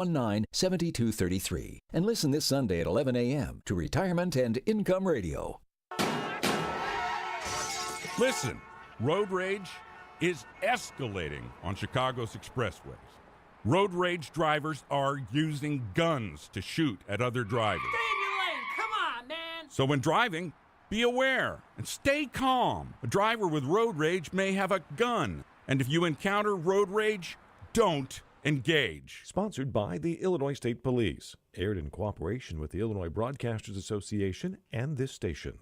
800-819-7233 and listen this Sunday at 11 a.m. to Retirement and Income Radio. Listen, road rage is escalating on Chicago's expressways. Road rage drivers are using guns to shoot at other drivers. Stay in your lane. Come on, man. So when driving, be aware and stay calm. A driver with road rage may have a gun. And if you encounter road rage, don't engage. Sponsored by the Illinois State Police. Aired in cooperation with the Illinois Broadcasters Association and this station.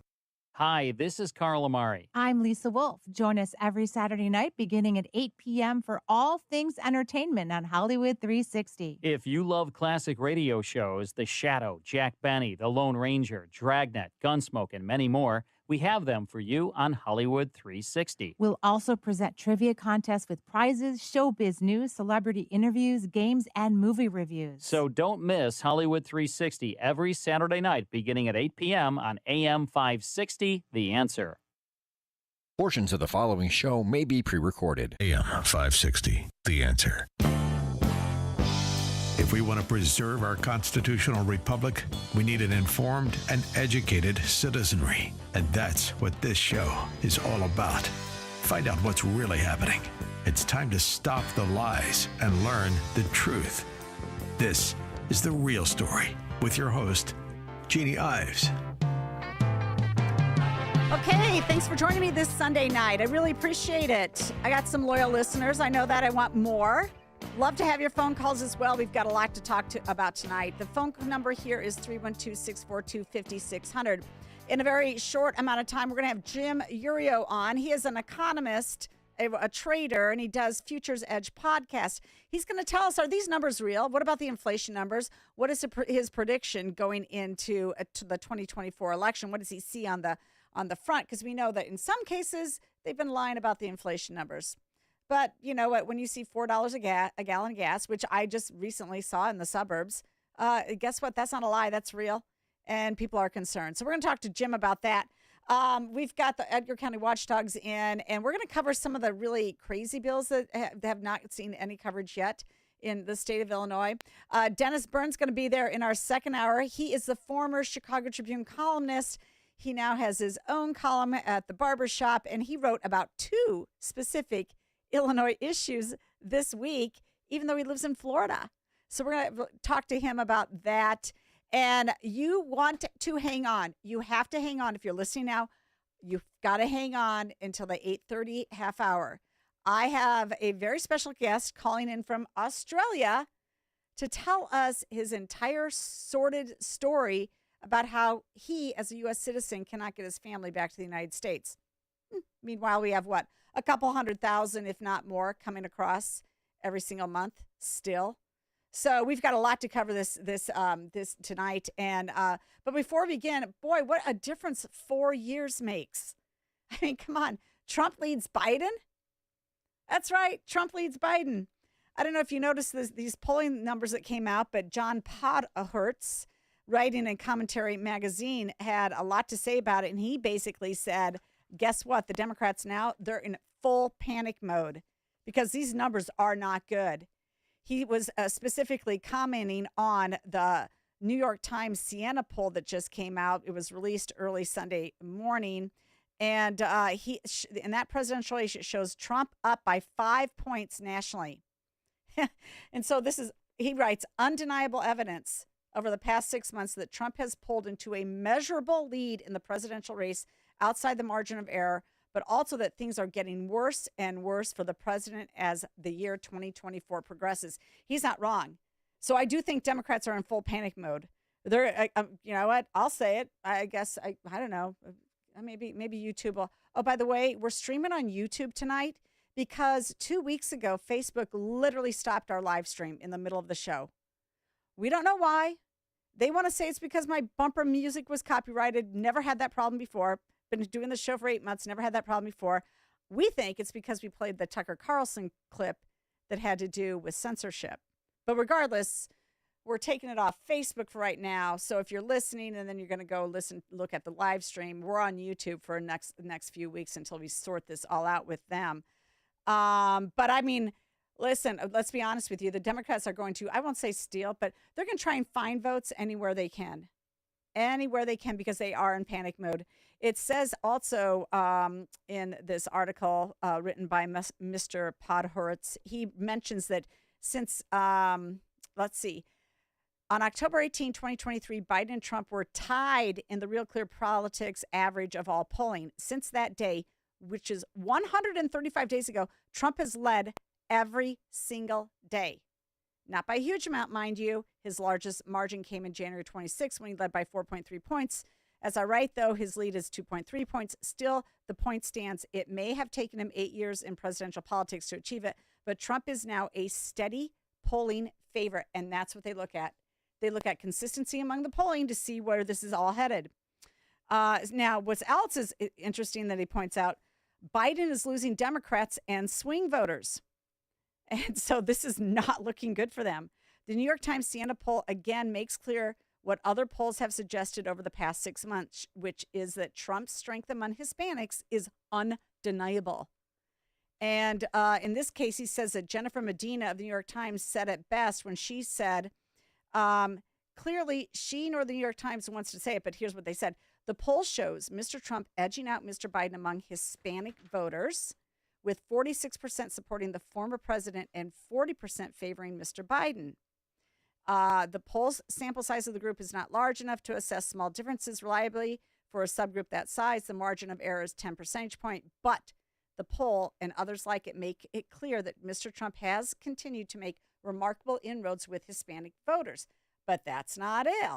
Hi, this is Carl Amari. I'm Lisa Wolf. Join us every Saturday night beginning at 8 p.m. for all things entertainment on Hollywood 360. If you love classic radio shows, The Shadow, Jack Benny, The Lone Ranger, Dragnet, Gunsmoke, and many more, we have them for you on Hollywood 360. We'll also present trivia contests with prizes, showbiz news, celebrity interviews, games, and movie reviews. So don't miss Hollywood 360 every Saturday night beginning at 8 p.m. on AM 560, The Answer. Portions of the following show may be pre-recorded. AM 560, The Answer. If we want to preserve our constitutional republic, we need an informed and educated citizenry. And that's what this show is all about. Find out what's really happening. It's time to stop the lies and learn the truth. This is The Real Story with your host, Jeanne Ives. Okay, thanks for joining me this Sunday night. I really appreciate it. I got some loyal listeners. I know that. I want more. Love to have your phone calls as well. We've got a lot to talk about tonight. The phone number here is 312-642-5600. In a very short amount of time, we're going to have Jim Iuorio on. He is an economist, a trader, and he does Futures Edge podcast. He's going to tell us, are these numbers real? What about the inflation numbers? What is his prediction going into to the 2024 election? What does he see on the front? Because we know that in some cases, they've been lying about the inflation numbers. But you know what? When you see $4 a gallon of gas, which I just recently saw in the suburbs, guess what? That's not a lie. That's real. And people are concerned. So we're going to talk to Jim about that. We've got the Edgar County Watchdogs in, and we're going to cover some of the really crazy bills that have not seen any coverage yet in the state of Illinois. Dennis Byrne's going to be there in our second hour. He is the former Chicago Tribune columnist. He now has his own column at the Barbershop, and he wrote about two specific Illinois issues this week, even though he lives in Florida. So we're going to talk to him about that. And you want to hang on. You have to hang on. If you're listening now, you've got to hang on until the 8:30 half hour. I have a very special guest calling in from Australia to tell us his entire sordid story about how he, as a U.S. citizen, cannot get his family back to the United States. Meanwhile, we have what? A couple 100,000, if not more, coming across every single month still. So we've got a lot to cover this tonight. And but before we begin, boy, what a difference 4 years makes. I mean, come on. Trump leads Biden? That's right. Trump leads Biden. I don't know if you noticed these polling numbers that came out, but John Podhoretz, writing in Commentary Magazine, had a lot to say about it. And he basically said, guess what? The Democrats now, they're in full panic mode because these numbers are not good. He was specifically commenting on the New York Times Siena poll that just came out. It was released early Sunday morning. And in that presidential race, it shows Trump up by 5 points nationally. And so he writes, undeniable evidence over the past 6 months that Trump has pulled into a measurable lead in the presidential race outside the margin of error, but also that things are getting worse and worse for the president as the year 2024 progresses. He's not wrong. So I do think Democrats are in full panic mode. They're, you know what? I'll say it. I guess, I don't know. Maybe YouTube will. Oh, by the way, we're streaming on YouTube tonight because 2 weeks ago, Facebook literally stopped our live stream in the middle of the show. We don't know why. They want to say it's because my bumper music was copyrighted. Never had that problem before. Been doing the show for 8 months. Never had that problem before. We think it's because we played the Tucker Carlson clip that had to do with censorship. But regardless, we're taking it off Facebook for right now. So if you're listening and then you're going to go look at the live stream, we're on YouTube for the next few weeks until we sort this all out with them. But I mean, Listen, let's be honest with you. The Democrats are going to, I won't say steal, but they're going to try and find votes anywhere they can. Anywhere they can, because they are in panic mode. It says also in this article written by Mr. Podhoretz, he mentions that since, let's see, on October 18, 2023, Biden and Trump were tied in the Real Clear Politics average of all polling. Since that day, which is 135 days ago, Trump has led every single day. Not by a huge amount, mind you. His largest margin came in January 26 when he led by 4.3 points. As I write, though, his lead is 2.3 points. Still, the point stands. It may have taken him 8 years in presidential politics to achieve it, but Trump is now a steady polling favorite, and that's what they look at. They look at consistency among the polling to see where this is all headed. Now, what else is interesting that he points out, Biden is losing Democrats and swing voters. And so this is not looking good for them. The New York Times Siena poll again makes clear what other polls have suggested over the past 6 months, which is that Trump's strength among Hispanics is undeniable. And in this case, he says that Jennifer Medina of the New York Times said it best when she said, clearly she nor the New York Times wants to say it, but here's what they said. The poll shows Mr. Trump edging out Mr. Biden among Hispanic voters, with 46% supporting the former president and 40% favoring Mr. Biden. The poll's sample size of the group is not large enough to assess small differences reliably. For a subgroup that size, the margin of error is 10 percentage points. But the poll and others like it make it clear that Mr. Trump has continued to make remarkable inroads with Hispanic voters. But that's not it.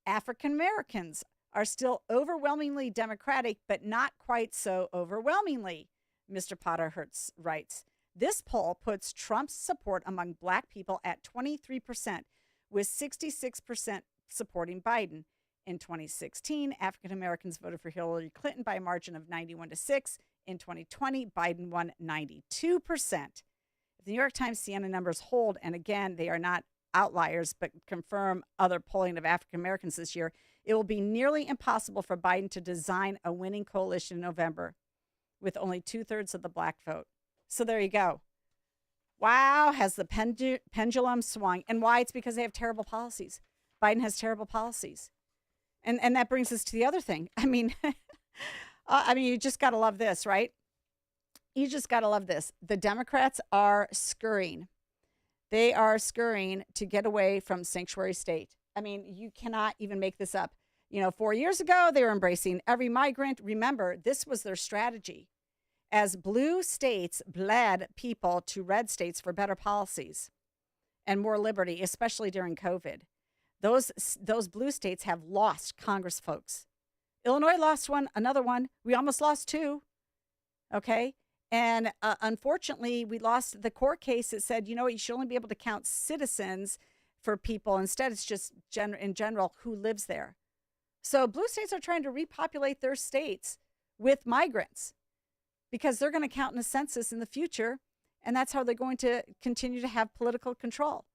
African Americans are still overwhelmingly Democratic, but not quite so overwhelmingly, Mr. Podhoretz writes. This poll puts Trump's support among Black people at 23%, with 66% supporting Biden. In 2016, African Americans voted for Hillary Clinton by a margin of 91-6. In 2020, Biden won 92%. If the New York Times Siena numbers hold, and again, they are not outliers, but confirm other polling of African Americans this year, it will be nearly impossible for Biden to design a winning coalition in November with only 2/3 of the Black vote. So there you go. Wow, has the pendulum swung. And why? It's because they have terrible policies. Biden has terrible policies. And that brings us to the other thing. I mean, you just got to love this, right? You just got to love this. The Democrats are scurrying. They are scurrying to get away from sanctuary state. I mean, you cannot even make this up. 4 years ago, they were embracing every migrant. Remember, this was their strategy. As blue states bled people to red states for better policies and more liberty, especially during COVID. Those blue states have lost Congress folks. Illinois lost one, another one. We almost lost two. Okay. And unfortunately, we lost the court case that said, you should only be able to count citizens for people. Instead, it's just in general who lives there. So blue states are trying to repopulate their states with migrants because they're going to count in a census in the future. And that's how they're going to continue to have political control.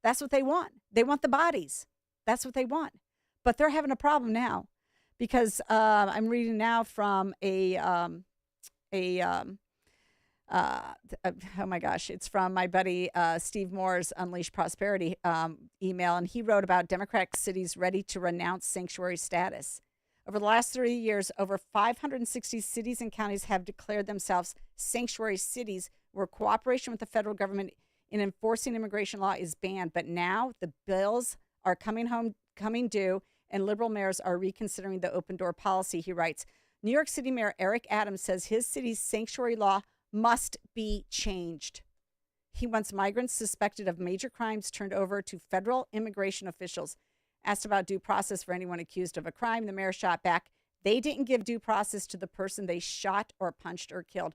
That's what they want. They want the bodies. That's what they want. But they're having a problem now because I'm reading now from oh my gosh, it's from my buddy Steve Moore's Unleash Prosperity email, and he wrote about Democratic cities ready to renounce sanctuary status. Over the last 30 years, over 560 cities and counties have declared themselves sanctuary cities where cooperation with the federal government in enforcing immigration law is banned. But now the bills are coming due, and liberal mayors are reconsidering the open door policy, he writes. New York City Mayor Eric Adams says his city's sanctuary law must be changed. He wants migrants suspected of major crimes turned over to federal immigration officials. Asked about due process for anyone accused of a crime, the mayor shot back, they didn't give due process to the person they shot or punched or killed.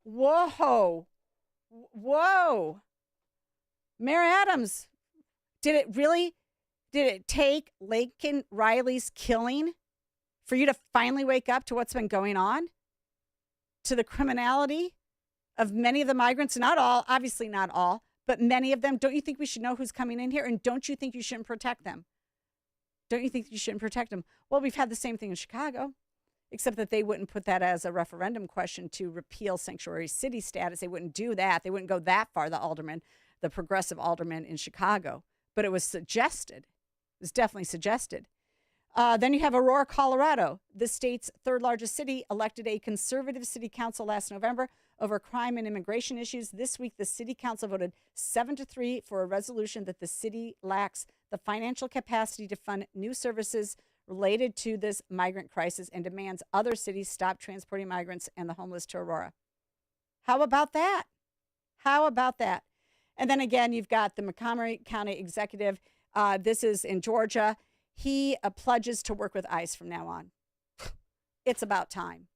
Whoa. Mayor Adams, did it take Laken Riley's killing for you to finally wake up to what's been going on? To the criminality of many of the migrants? Not all, obviously not all, but many of them. Don't you think we should know who's coming in here? And don't you think you shouldn't protect them? Don't you think you shouldn't protect them? Well, we've had the same thing in Chicago. except that they wouldn't put that as a referendum question to repeal sanctuary city status. They wouldn't do that. They wouldn't go that far, the progressive alderman in Chicago. But it was suggested. It was definitely suggested. Then you have Aurora, Colorado. The state's third largest city elected a conservative city council last November over crime and immigration issues. This week, the city council voted 7-3 for a resolution that the city lacks the financial capacity to fund new services related to this migrant crisis and demands other cities stop transporting migrants and the homeless to Aurora. How about that? How about that? And then again, you've got the Montgomery County executive. This is in Georgia. He pledges to work with Ives from now on. It's about time.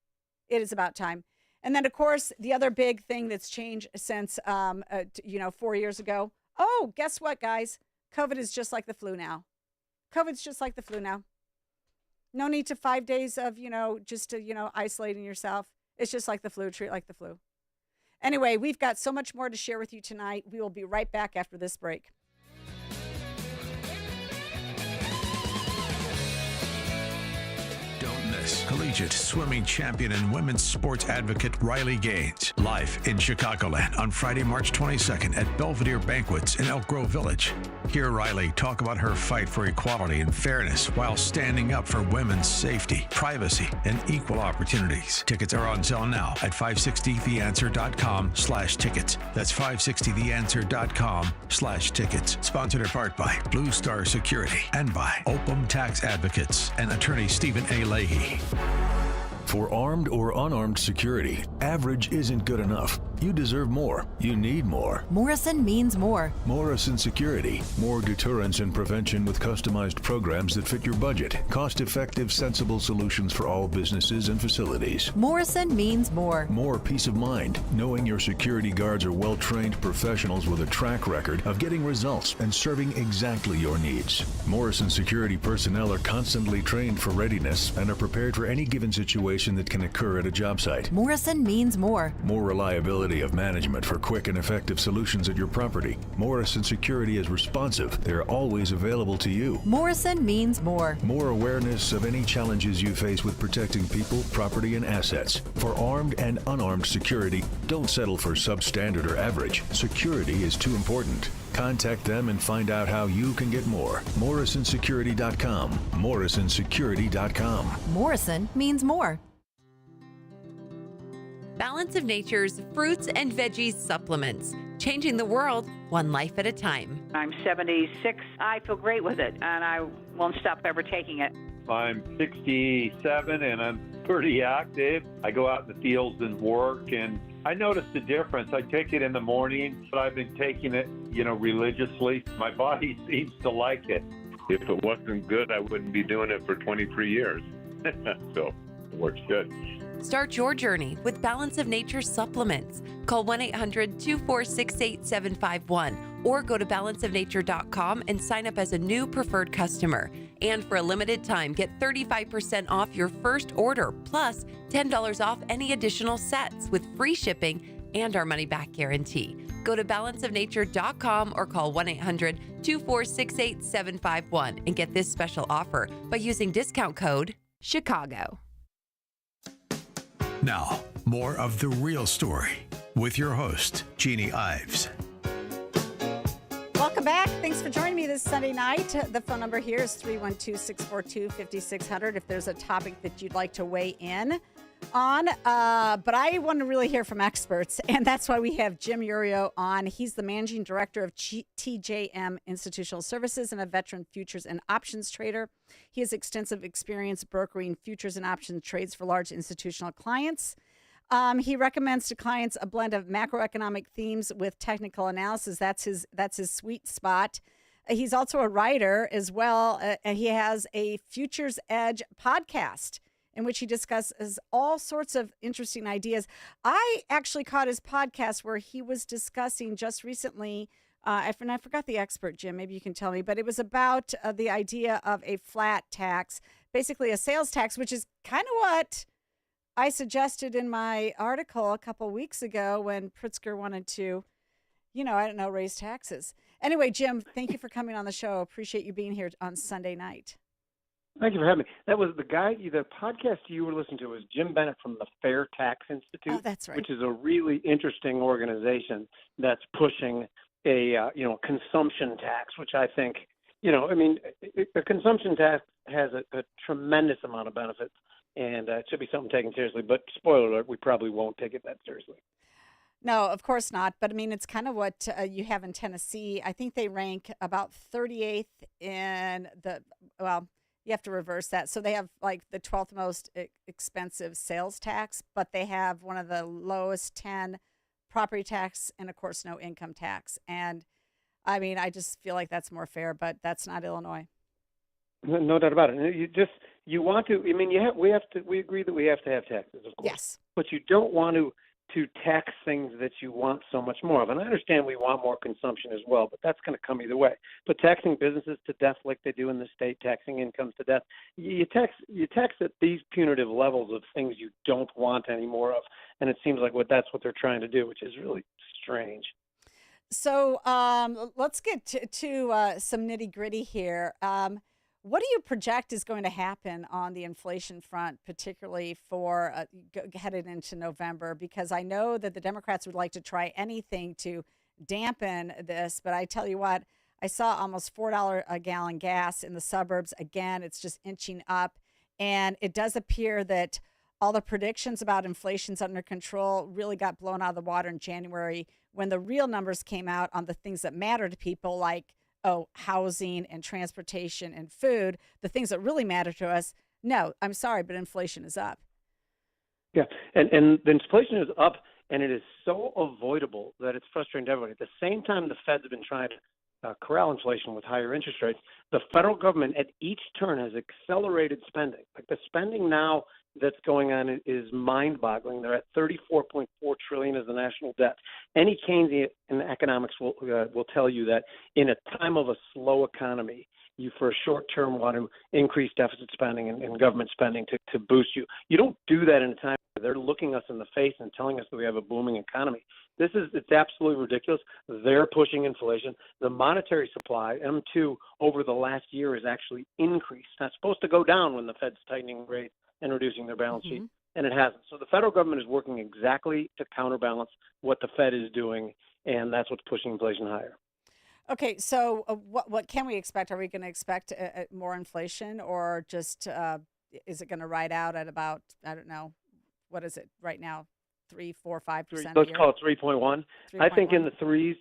It is about time. And then, of course, the other big thing that's changed since, 4 years ago. Oh, guess what, guys? COVID is just like the flu now. COVID's just like the flu now. No need to 5 days of, isolating yourself. It's just like the flu. Treat it like the flu. Anyway, we've got so much more to share with you tonight. We will be right back after this break. Collegiate swimming champion and women's sports advocate Riley Gaines. Live in Chicagoland on Friday, March 22nd at Belvedere Banquets in Elk Grove Village. Hear Riley talk about her fight for equality and fairness while standing up for women's safety, privacy, and equal opportunities. Tickets are on sale now at 560theanswer.com/tickets. That's 560theanswer.com/tickets. Sponsored in part by Blue Star Security and by Opum Tax Advocates and attorney Stephen A. Leahy. For armed or unarmed security, average isn't good enough. You deserve more. You need more. Morrison means more. Morrison Security. More deterrence and prevention with customized programs that fit your budget. Cost-effective, sensible solutions for all businesses and facilities. Morrison means more. More peace of mind, knowing your security guards are well-trained professionals with a track record of getting results and serving exactly your needs. Morrison Security personnel are constantly trained for readiness and are prepared for any given situation that can occur at a job site. Morrison means more. More reliability of management for quick and effective solutions at your property. Morrison Security is responsive. They're always available to you. Morrison means more. More awareness of any challenges you face with protecting people, property, and assets. For armed and unarmed security, don't settle for substandard or average. Security is too important. Contact them and find out how you can get more. MorrisonSecurity.com. MorrisonSecurity.com. Morrison means more. Balance of Nature's fruits and veggies supplements, changing the world one life at a time. I'm 76. I feel great with it, and I won't stop ever taking it. I'm 67, and I'm pretty active. I go out in the fields and work, and I noticed the difference. I take it in the morning, but I've been taking it, religiously. My body seems to like it. If it wasn't good, I wouldn't be doing it for 23 years. So it works good. Start your journey with Balance of Nature supplements. Call 1-800-246-8751 or go to balanceofnature.com and sign up as a new preferred customer. And for a limited time, get 35% off your first order, plus $10 off any additional sets with free shipping and our money-back guarantee. Go to balanceofnature.com or call 1-800-246-8751 and get this special offer by using discount code CHICAGO. Now, more of The Real Story with your host, Jeanne Ives. Welcome back. Thanks for joining me this Sunday night. The phone number here is 312-642-5600 if there's a topic that you'd like to weigh in on. But I want to really hear from experts, and that's why we have Jim Iuorio on. He's the managing director of TJM Institutional Services and a veteran futures and options trader. He has extensive experience brokering futures and options trades for large institutional clients. He recommends to clients a blend of macroeconomic themes with technical analysis. That's his sweet spot. He's also a writer as well, and he has a Futures Edge podcast in which he discusses all sorts of interesting ideas. I actually caught his podcast where he was discussing just recently, and I forgot the expert, Jim, maybe you can tell me, but it was about the idea of a flat tax, basically a sales tax, which is kind of what I suggested in my article a couple weeks ago when Pritzker wanted to, raise taxes. Anyway, Jim, thank you for coming on the show. Appreciate you being here on Sunday night. Thank you for having me. That was the podcast you were listening to was Jim Bennett from the Fair Tax Institute. Oh, that's right. Which is a really interesting organization that's pushing a consumption tax, which I think, a consumption tax has a tremendous amount of benefits, and it should be something taken seriously. But spoiler alert, we probably won't take it that seriously. No, of course not. But I mean, it's kind of what you have in Tennessee. I think they rank about 38th in you have to reverse that. So they have like the 12th most expensive sales tax, but they have one of the lowest 10 property tax and, of course, no income tax. And I mean, I just feel like that's more fair, but that's not Illinois. No doubt about it. You want to. I mean, we agree that we have to have taxes, of course. Yes. But you don't want to tax things that you want so much more of. And I understand we want more consumption as well, but that's going to come either way. But taxing businesses to death like they do in the state, taxing incomes to death, you tax at these punitive levels of things you don't want any more of. And it seems like that's what they're trying to do, which is really strange. So let's get to some nitty gritty here. What do you project is going to happen on the inflation front, particularly for headed into November? Because I know that the Democrats would like to try anything to dampen this, but I tell you what, I saw almost $4 a gallon gas in the suburbs. Again, it's just inching up, and it does appear that all the predictions about inflation's under control really got blown out of the water in January when the real numbers came out on the things that matter to people, like housing and transportation and food, the things that really matter to us. No, I'm sorry, but inflation is up. Yeah, and the inflation is up, and it is so avoidable that it's frustrating to everybody. At the same time, the Feds have been trying to corral inflation with higher interest rates. The federal government at each turn has accelerated spending. Like the spending now that's going on is mind-boggling. They're at $34.4 trillion as the national debt. Any Keynesian in economics will tell you that in a time of a slow economy, you for a short term want to increase deficit spending and government spending to boost you. You don't do that in a time where they're looking us in the face and telling us that we have a booming economy. It's absolutely ridiculous. They're pushing inflation. The monetary supply, M2, over the last year has actually increased. It's not supposed to go down when the Fed's tightening rates and reducing their balance sheet, and it hasn't. So the federal government is working exactly to counterbalance what the Fed is doing, and that's what's pushing inflation higher. Okay, so what can we expect? Are we going to expect more inflation, or just is it going to ride out at about, I don't know, what is it right now, 3, 4, 5%? Let's call it 3.1. I think in the threes.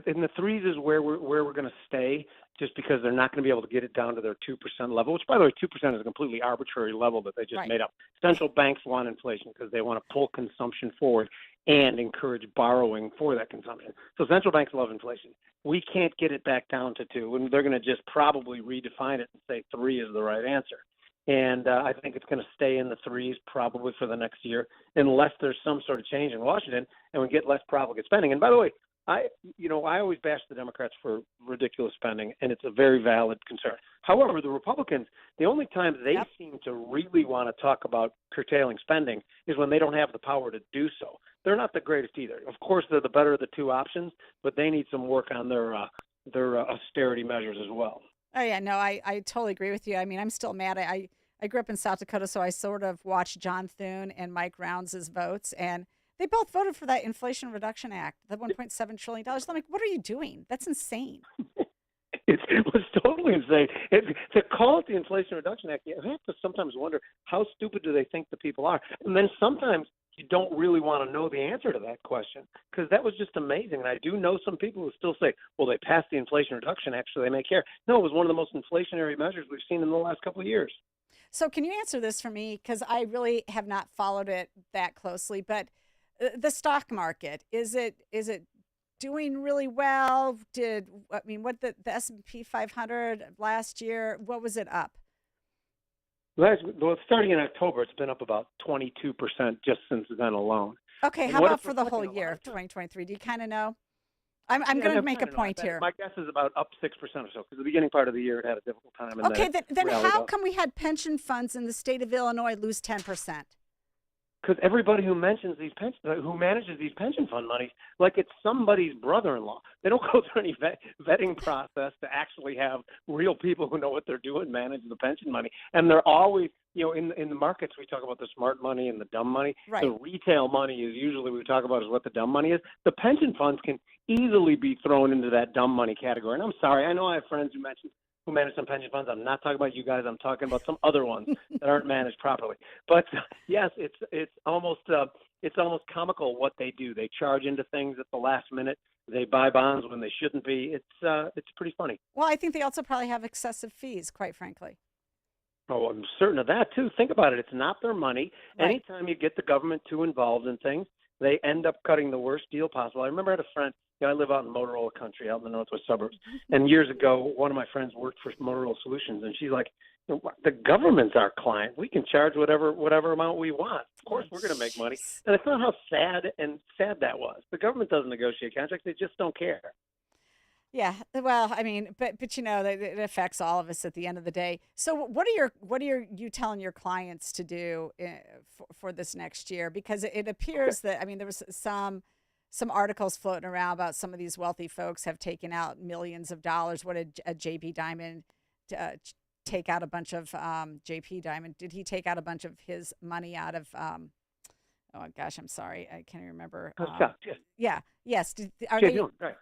In the threes is where we're going to stay, just because they're not going to be able to get it down to their 2% level, which, by the way, 2% is a completely arbitrary level that they just made up. Central banks want inflation because they want to pull consumption forward and encourage borrowing for that consumption. So central banks love inflation. We can't get it back down to 2, and they're going to just probably redefine it and say 3 is the right answer. And I think it's going to stay in the threes probably for the next year, unless there's some sort of change in Washington and we get less profligate spending. And by the way, I always bash the Democrats for ridiculous spending, and it's a very valid concern. However, the Republicans, the only time they seem to really want to talk about curtailing spending is when they don't have the power to do so. They're not the greatest either. Of course, they're the better of the two options, but they need some work on their austerity measures as well. Oh, yeah, no, I totally agree with you. I mean, I'm still mad. I grew up in South Dakota, so I sort of watched John Thune and Mike Rounds' votes, and they both voted for that Inflation Reduction Act, the $1.7 trillion. I'm like, what are you doing? That's insane. It was totally insane. To call it the Inflation Reduction Act, you have to sometimes wonder how stupid do they think the people are. And then sometimes you don't really want to know the answer to that question, because that was just amazing. And I do know some people who still say, well, they passed the Inflation Reduction Act, so they may care. No, it was one of the most inflationary measures we've seen in the last couple of years. So can you answer this for me? Because I really have not followed it that closely, but the stock market, is it doing really well? What the S&P 500 last year, what was it up? Starting in October, it's been up about 22% just since then alone. Okay, how about for the whole year of 2023? Do you kind of know? I'm going to make a point here. My guess is about up 6% or so, because the beginning part of the year it had a difficult time. And okay, then how come we had pension funds in the state of Illinois lose 10%? because everybody who manages these pension fund money, like it's somebody's brother-in-law. They don't go through any vetting process to actually have real people who know what they're doing manage the pension money. And they're always, in the markets, we talk about the smart money and the dumb money. Right. The retail money is usually we talk about is what the dumb money is. The pension funds can easily be thrown into that dumb money category. And I'm sorry, I know I have friends who manage some pension funds. I'm not talking about you guys. I'm talking about some other ones that aren't managed properly. But yes, it's almost comical what they do. They charge into things at the last minute. They buy bonds when they shouldn't be. It's pretty funny. Well, I think they also probably have excessive fees, quite frankly. Oh, I'm certain of that too. Think about it. It's not their money. Right. Anytime you get the government too involved in things, they end up cutting the worst deal possible. I remember I had a friend. I live out in Motorola country, out in the northwest suburbs. And years ago, one of my friends worked for Motorola Solutions, and she's like, the government's our client. We can charge whatever amount we want. Of course, we're going to make money. And I thought how sad that was. The government doesn't negotiate contracts. They just don't care. Yeah, well, I mean, but it affects all of us at the end of the day. So, what are you telling your clients to do for this next year? Because it appears that there was some articles floating around about some of these wealthy folks have taken out millions of dollars. What did a JP Diamond take out a bunch of JP Diamond? Did he take out a bunch of his money out of? Oh gosh, I'm sorry, I can't remember. Yeah, yes. Are they? Right.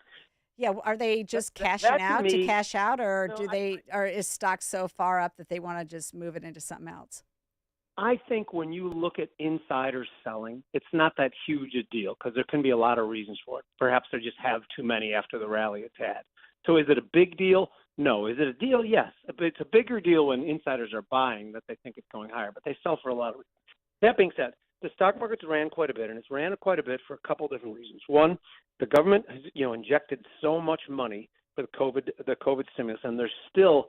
Yeah, are they just cashing out to cash out, or is stock so far up that they want to just move it into something else? I think when you look at insiders selling, it's not that huge a deal because there can be a lot of reasons for it. Perhaps they just have too many after the rally it's had. So is it a big deal? No. Is it a deal? Yes. It's a bigger deal when insiders are buying that they think it's going higher, but they sell for a lot of reasons. That being said, the stock market's ran quite a bit, and it's ran quite a bit for a couple different reasons. One, the government has injected so much money for the COVID stimulus, and there's still,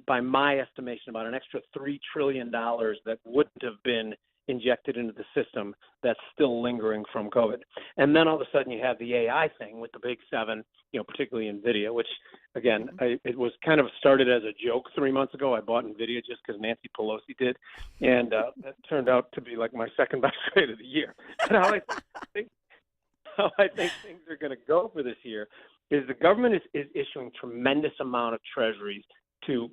by my estimation, about an extra $3 trillion that wouldn't have been injected into the system that's still lingering from COVID. And then all of a sudden you have the AI thing with the big seven, particularly NVIDIA, which, again, it was kind of started as a joke 3 months ago. I bought NVIDIA just because Nancy Pelosi did, and that turned out to be like my second best trade of the year. And how I think things are going to go for this year is the government is issuing tremendous amount of treasuries to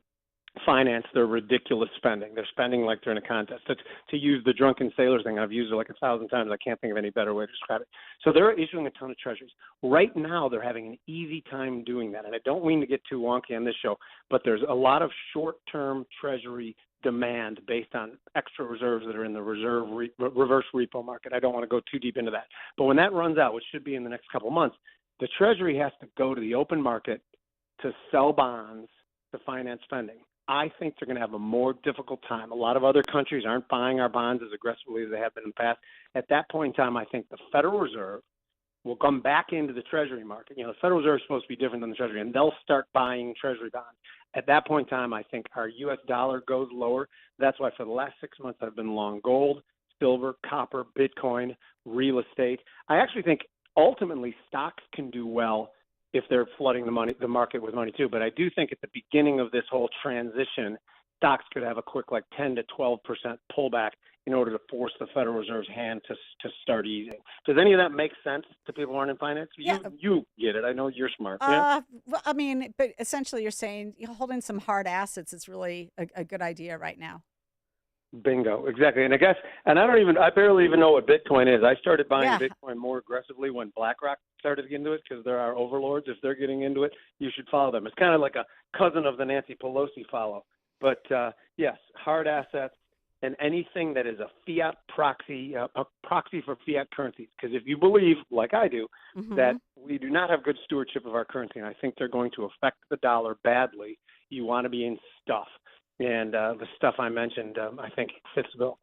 finance their ridiculous spending. They're spending like they're in a contest. To use the drunken sailor thing, I've used it like 1,000 times. I can't think of any better way to describe it. So they're issuing a ton of treasuries. Right now, they're having an easy time doing that. And I don't mean to get too wonky on this show, but there's a lot of short-term treasury demand based on extra reserves that are in the reverse repo market. I don't want to go too deep into that. But when that runs out, which should be in the next couple of months, the Treasury has to go to the open market to sell bonds to finance spending. I think they're going to have a more difficult time. A lot of other countries aren't buying our bonds as aggressively as they have been in the past. At that point in time, I think the Federal Reserve will come back into the Treasury market. The Federal Reserve is supposed to be different than the Treasury, and they'll start buying Treasury bonds. At that point in time, I think our U.S. dollar goes lower. That's why for the last 6 months I've been long gold, silver, copper, Bitcoin, real estate. I actually think ultimately stocks can do well if they're flooding the market with money too. But I do think at the beginning of this whole transition, stocks could have a quick 10 to 12% pullback in order to force the Federal Reserve's hand to start easing. Does any of that make sense to people who aren't in finance? Yeah. You get it. I know you're smart. Well, but essentially you're saying holding some hard assets is really a good idea right now. Bingo, exactly. And I barely even know what Bitcoin is. I started buying Bitcoin more aggressively when BlackRock started to get into it because they're our overlords. If they're getting into it, you should follow them. It's kind of like a cousin of the Nancy Pelosi follow. But yes, hard assets and anything that is a fiat proxy, a proxy for fiat currencies. Because if you believe, like I do, that we do not have good stewardship of our currency, and I think they're going to affect the dollar badly, you want to be in stuff. And the stuff I mentioned, I think fits the bill.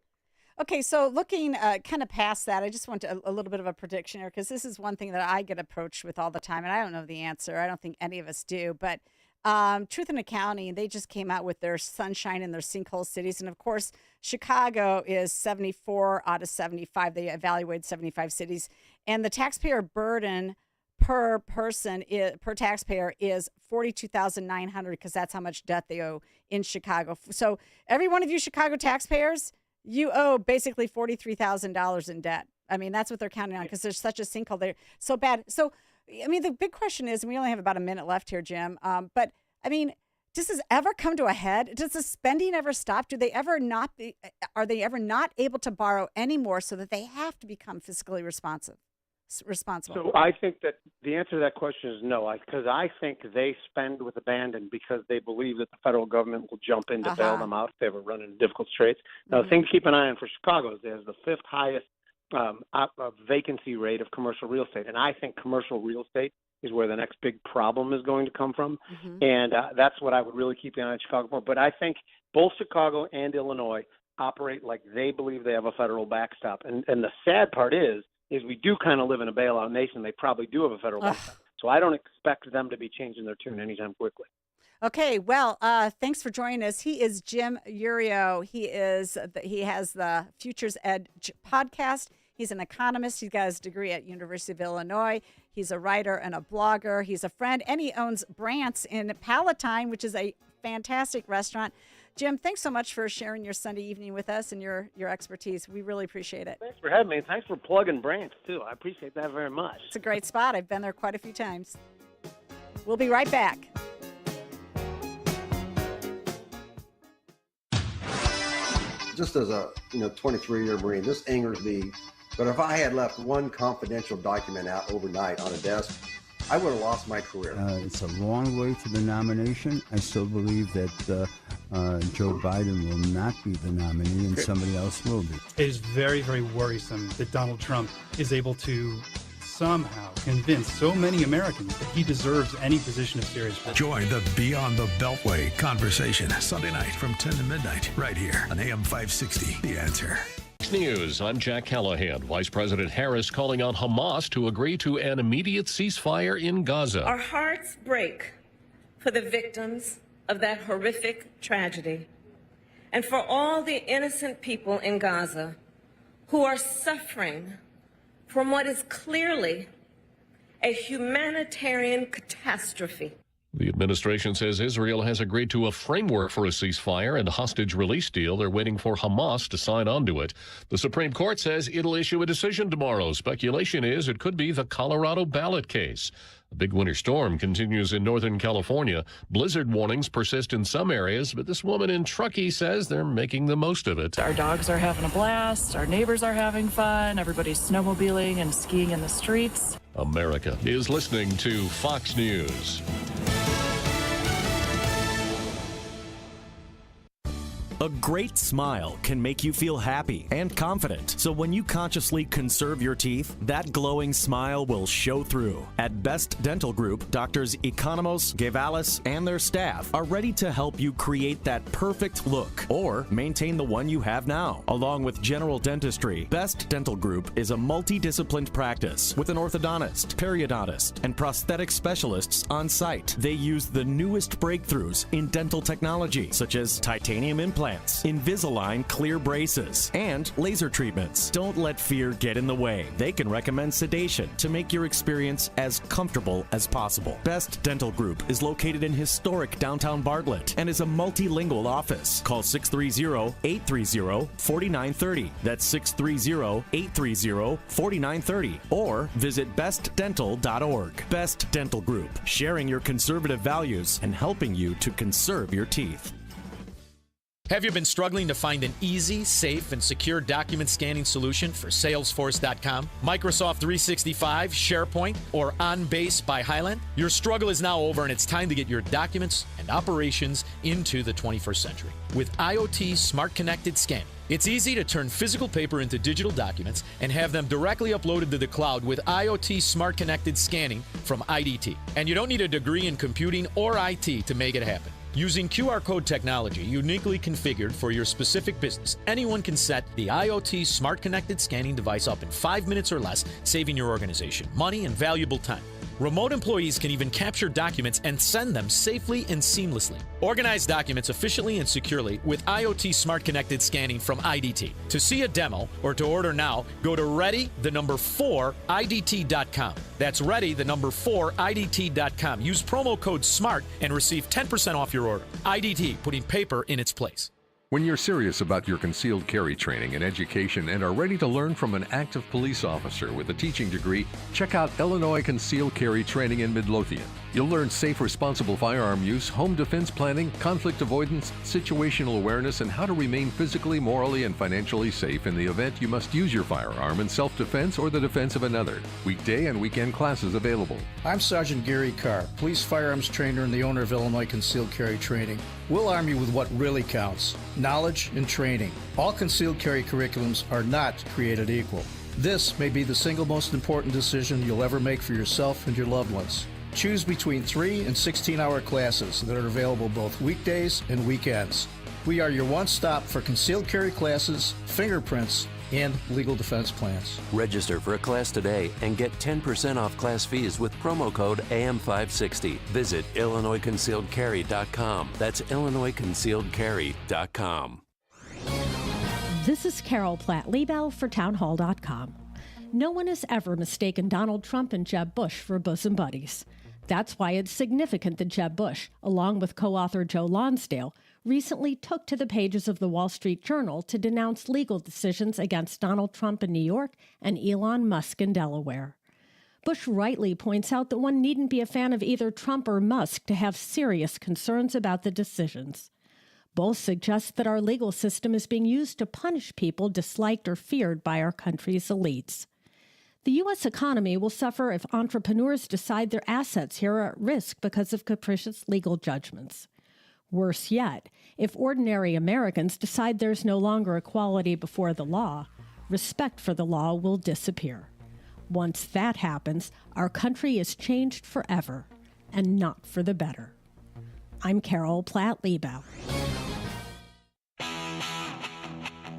Okay, so looking kind of past that, I just want a little bit of a prediction here because this is one thing that I get approached with all the time, and I don't know the answer. I don't think any of us do. But Truth in Accounting, they just came out with their sunshine and their sinkhole cities. And, of course, Chicago is 74 out of 75. They evaluated 75 cities. And the taxpayer burden per taxpayer is $42,900 because that's how much debt they owe in Chicago. So every one of you Chicago taxpayers, you owe basically $43,000 in debt. I mean, that's what they're counting on because there's such a sinkhole there. So bad. So, I mean, the big question is, and we only have about a minute left here, Jim, but, I mean, does this ever come to a head? Does the spending ever stop? Are they ever not able to borrow anymore so that they have to become fiscally responsible? So I think that the answer to that question is no, because I think they spend with abandon because they believe that the federal government will jump in to bail them out if they ever run into difficult straits. Now, the thing to keep an eye on for Chicago is it has the 5th highest vacancy rate of commercial real estate, and I think commercial real estate is where the next big problem is going to come from, and that's what I would really keep an eye on Chicago for. But I think both Chicago and Illinois operate like they believe they have a federal backstop, and the sad part is we do kind of live in a bailout nation. They probably do have a federal backstop. So I don't expect them to be changing their tune anytime quickly. Okay, well, thanks for joining us. He is Jim Iuorio. He has the Futures Edge podcast. He's an economist. He's got his degree at University of Illinois. He's a writer and a blogger. He's a friend, and he owns Brandt's in Palatine, which is a fantastic restaurant. Jim, thanks so much for sharing your Sunday evening with us and your expertise. We really appreciate it. Thanks for having me, and thanks for plugging Brandt's, too. I appreciate that very much. It's a great spot. I've been there quite a few times. We'll be right back. Just as a 23-year Marine, this angers me. But if I had left one confidential document out overnight on a desk, I would have lost my career. It's a long way to the nomination. I still believe that Joe Biden will not be the nominee and somebody else will be. It is very, very worrisome that Donald Trump is able to somehow convince so many Americans that he deserves any position of serious business. Join the Beyond the Beltway conversation Sunday night from 10 to midnight right here on AM 560. The Answer. News. I'm Jack Callahan. Vice President Harris calling on Hamas to agree to an immediate ceasefire in Gaza. Our hearts break for the victims of that horrific tragedy and for all the innocent people in Gaza who are suffering from what is clearly a humanitarian catastrophe. The administration says Israel has agreed to a framework for a ceasefire and a hostage release deal. They're waiting for Hamas to sign on to it. The Supreme Court says it'll issue a decision tomorrow. Speculation is it could be the Colorado ballot case. A big winter storm continues in Northern California. Blizzard warnings persist in some areas, but this woman in Truckee says they're making the most of it. Our dogs are having a blast. Our neighbors are having fun. Everybody's snowmobiling and skiing in the streets. America is listening to Fox News. A great smile can make you feel happy and confident. So when you consciously conserve your teeth, that glowing smile will show through. At Best Dental Group, Doctors Economos, Gavalis, and their staff are ready to help you create that perfect look or maintain the one you have now. Along with general dentistry, Best Dental Group is a multidisciplined practice with an orthodontist, periodontist, and prosthetic specialists on site. They use the newest breakthroughs in dental technology, such as titanium implants, Invisalign clear braces, and laser treatments. Don't let fear get in the way. They can recommend sedation to make your experience as comfortable as possible. Best Dental Group is located in historic downtown Bartlett and is a multilingual office. Call 630-830-4930. That's 630-830-4930. Or visit bestdental.org. Best Dental Group, sharing your conservative values and helping you to conserve your teeth. Have you been struggling to find an easy, safe, and secure document scanning solution for Salesforce.com, Microsoft 365, SharePoint, or OnBase by Highland? Your struggle is now over, and it's time to get your documents and operations into the 21st century with IoT Smart Connected Scanning. It's easy to turn physical paper into digital documents and have them directly uploaded to the cloud with IoT Smart Connected Scanning from IDT. And you don't need a degree in computing or IT to make it happen. Using QR code technology uniquely configured for your specific business, anyone can set the IoT Smart Connected Scanning device up in 5 minutes or less, saving your organization money and valuable time. Remote employees can even capture documents and send them safely and seamlessly. Organize documents efficiently and securely with IoT Smart Connected Scanning from IDT. To see a demo or to order now, go to ready4idt.com. That's ready4idt.com. Use promo code SMART and receive 10% off your order. IDT, putting paper in its place. When you're serious about your concealed carry training and education and are ready to learn from an active police officer with a teaching degree, check out Illinois Concealed Carry Training in Midlothian. You'll learn safe, responsible firearm use, home defense planning, conflict avoidance, situational awareness, and how to remain physically, morally, and financially safe in the event you must use your firearm in self-defense or the defense of another. Weekday and weekend classes available. I'm Sergeant Gary Carr, police firearms trainer and the owner of Illinois Concealed Carry Training. We'll arm you with what really counts: knowledge and training. All concealed carry curriculums are not created equal. This may be the single most important decision you'll ever make for yourself and your loved ones. Choose between 3 and 16-hour classes that are available both weekdays and weekends. We are your one-stop for concealed carry classes, fingerprints, and legal defense plans. Register for a class today and get 10% off class fees with promo code AM560. Visit IllinoisConcealedCarry.com. That's IllinoisConcealedCarry.com. This is Carol Platt-Liebel for townhall.com. No one has ever mistaken Donald Trump and Jeb Bush for bosom buddies. That's why it's significant that Jeb Bush, along with co-author Joe Lonsdale, recently took to the pages of the Wall Street Journal to denounce legal decisions against Donald Trump in New York and Elon Musk in Delaware. Bush rightly points out that one needn't be a fan of either Trump or Musk to have serious concerns about the decisions. Both suggest that our legal system is being used to punish people disliked or feared by our country's elites. The U.S. economy will suffer if entrepreneurs decide their assets here are at risk because of capricious legal judgments. Worse yet, if ordinary Americans decide there's no longer equality before the law, respect for the law will disappear. Once that happens, our country is changed forever, and not for the better. I'm Carol Platt-Liebel.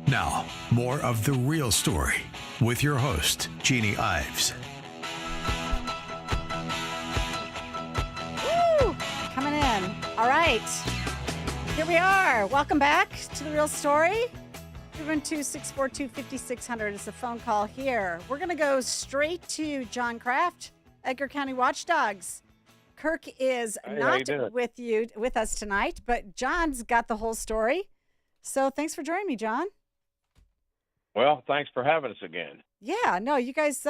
Now, more of The Real Story with your host, Jeanne Ives. Woo! Coming in. All right. Here we are. Welcome back to The Real Story. 212-642-5600 is the phone call here. We're going to go straight to John Kraft, Edgar County Watchdogs. Kirk is not with us tonight, but John's got the whole story. So thanks for joining me, John. Well, thanks for having us again. Yeah, no, you guys,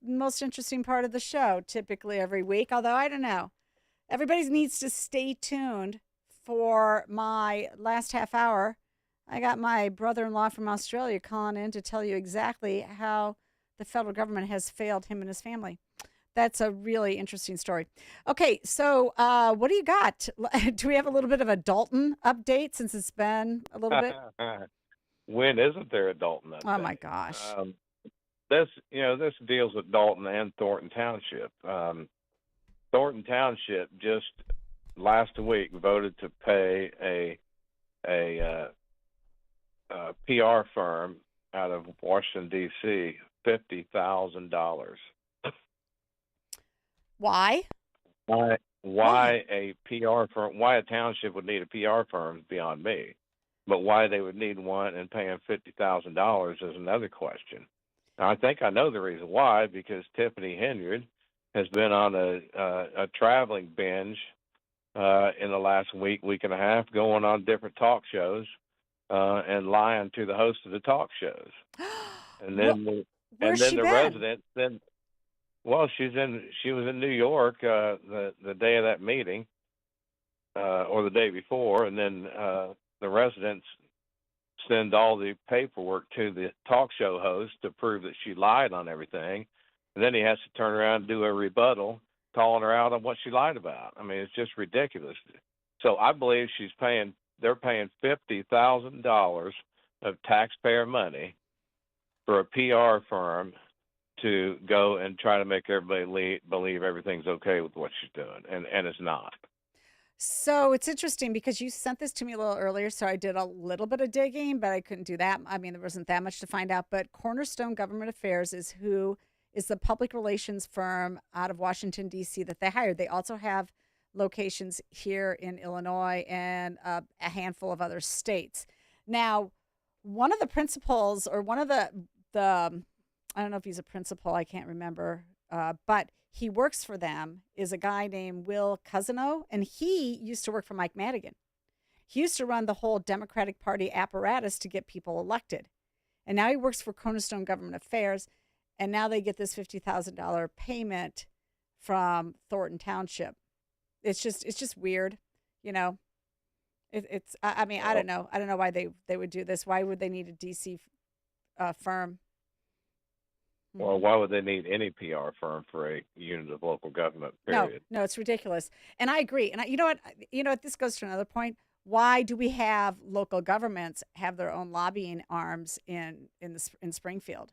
most interesting part of the show, typically every week, although I don't know. Everybody needs to stay tuned for my last half hour. I got my brother-in-law from Australia calling in to tell you exactly how the federal government has failed him and his family. That's a really interesting story. Okay, so what do you got? Do we have a little bit of a Dalton update since it's been a little bit? When isn't there a Dalton update? Oh my gosh. This deals with Dalton and Thornton Township. Thornton Township just last week voted to pay a PR firm out of Washington D.C. $50,000. Why? Why a PR firm? Why a township would need a PR firm is beyond me. But why they would need one and paying $50,000 is another question. Now, I think I know the reason why, because Tiffany Henyard has been on a traveling binge in the last week and a half, going on different talk shows and lying to the host of the talk shows. And then residents she was in New York the day of that meeting or the day before, and then the residents send all the paperwork to the talk show host to prove that she lied on everything. And then he has to turn around and do a rebuttal, calling her out on what she lied about. I mean, it's just ridiculous. So I believe they're paying $50,000 of taxpayer money for a PR firm to go and try to make everybody believe everything's okay with what she's doing. And it's not. So it's interesting because you sent this to me a little earlier, so I did a little bit of digging, but I couldn't do that. I mean, there wasn't that much to find out. But Cornerstone Government Affairs is the public relations firm out of Washington, D.C. that they hired. They also have locations here in Illinois and a handful of other states. Now, one of the principals, or one of the I don't know if he's a principal, I can't remember, but he works for them, is a guy named Will Cousino, and he used to work for Mike Madigan. He used to run the whole Democratic Party apparatus to get people elected. And now he works for Cornerstone Government Affairs, and now they get this $50,000 payment from Thornton Township. It's just weird, you know. I mean, I don't know. I don't know why they would do this. Why would they need a DC firm? Well, why would they need any PR firm for a unit of local government, period? No, it's ridiculous. And I agree. And you know what? This goes to another point. Why do we have local governments have their own lobbying arms in Springfield?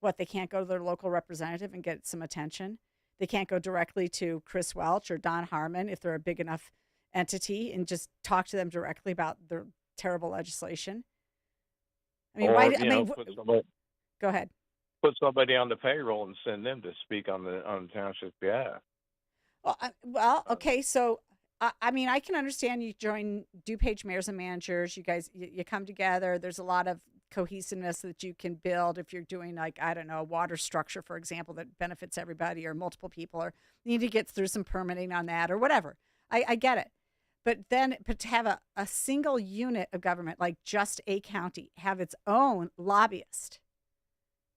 What, they can't go to their local representative and get some attention? They can't go directly to Chris Welch or Don Harmon if they're a big enough entity and just talk to them directly about their terrible legislation? I mean, go ahead. Put somebody on the payroll and send them to speak on the township's behalf. Well, okay. So, I mean, I can understand you join DuPage Mayors and Managers. You guys, you come together. There's a lot of cohesiveness that you can build if you're doing, like, I don't know, a water structure, for example, that benefits everybody or multiple people, or you need to get through some permitting on that or whatever. I get it. But to have a single unit of government, like just a county, have its own lobbyist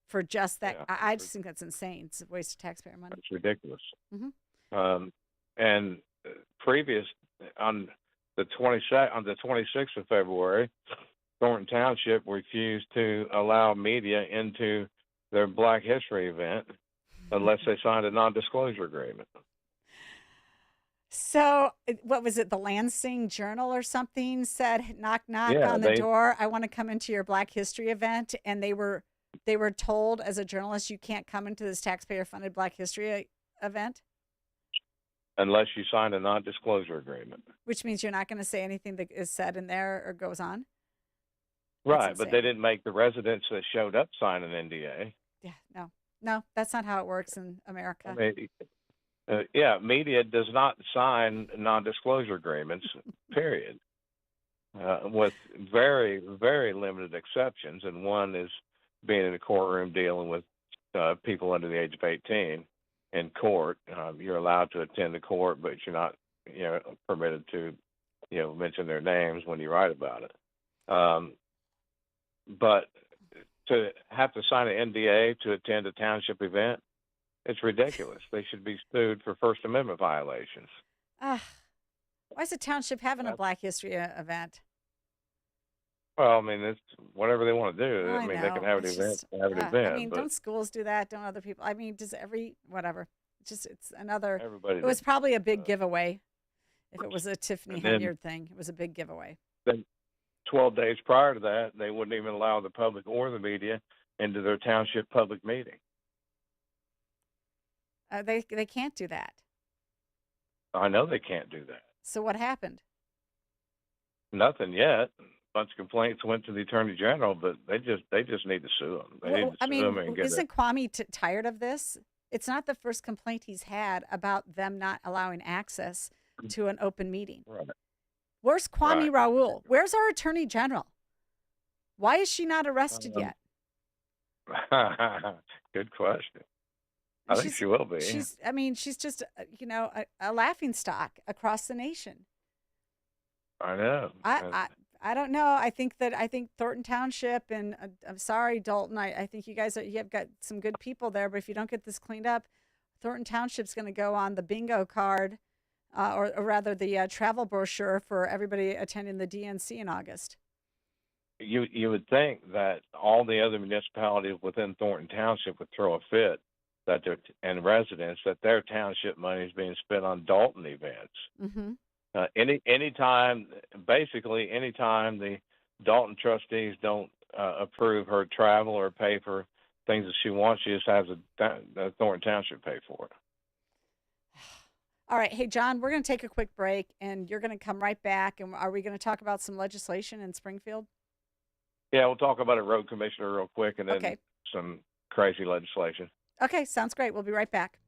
for just that, yeah, I just think that's insane. It's a waste of taxpayer money. It's ridiculous. Mm-hmm. And previous, on the 26th of February, Thornton Township refused to allow media into their Black History event unless they signed a non-disclosure agreement. So, what was it? The Lansing Journal or something said, knock, knock on the door. I want to come into your Black History event. And they were told as a journalist, you can't come into this taxpayer-funded Black History event? Unless you sign a non-disclosure agreement. Which means you're not going to say anything that is said in there or goes on? Right, but they didn't make the residents that showed up sign an NDA. Yeah, no, that's not how it works in America. I mean, media does not sign non-disclosure agreements, period, with very, very limited exceptions. And one is being in a courtroom dealing with people under the age of 18 in court. You're allowed to attend the court, but you're not, permitted to, mention their names when you write about it. But to have to sign an NDA to attend a township event, it's ridiculous. They should be sued for First Amendment violations. Why is the township having a Black History event? Well, I mean, it's whatever they want to do. I mean, they can have an event. I mean, don't schools do that? Don't other people? I mean, does whatever. It's another. Everybody. It was probably a big giveaway. If it was a Tiffany Henyard thing, it was a big giveaway. Then 12 days prior to that, they wouldn't even allow the public or the media into their township public meeting. They can't do that. I know they can't do that. So what happened? Nothing yet. A bunch of complaints went to the Attorney General, but they just need to sue them. Isn't Kwame tired of this? It's not the first complaint he's had about them not allowing access to an open meeting. Right. Where's Kwame Raoul? Where's our Attorney General? Why is she not arrested yet? Good question. I think she will be. She's just, a laughing stock across the nation. I know. I don't know. I think Thornton Township, and I'm sorry, Dalton. I think you have got some good people there, but if you don't get this cleaned up, Thornton Township's going to go on the bingo card, or rather the travel brochure for everybody attending the DNC in August. You would think that all the other municipalities within Thornton Township would throw a fit and residents that their township money is being spent on Dalton events. Mm-hmm. Anytime the Dalton trustees don't approve her travel or pay for things that she wants, she just has the Thornton Township pay for it. All right. Hey, John, we're going to take a quick break, and you're going to come right back. And are we going to talk about some legislation in Springfield? Yeah, we'll talk about a road commissioner real quick, and then some crazy legislation. Okay, sounds great. We'll be right back.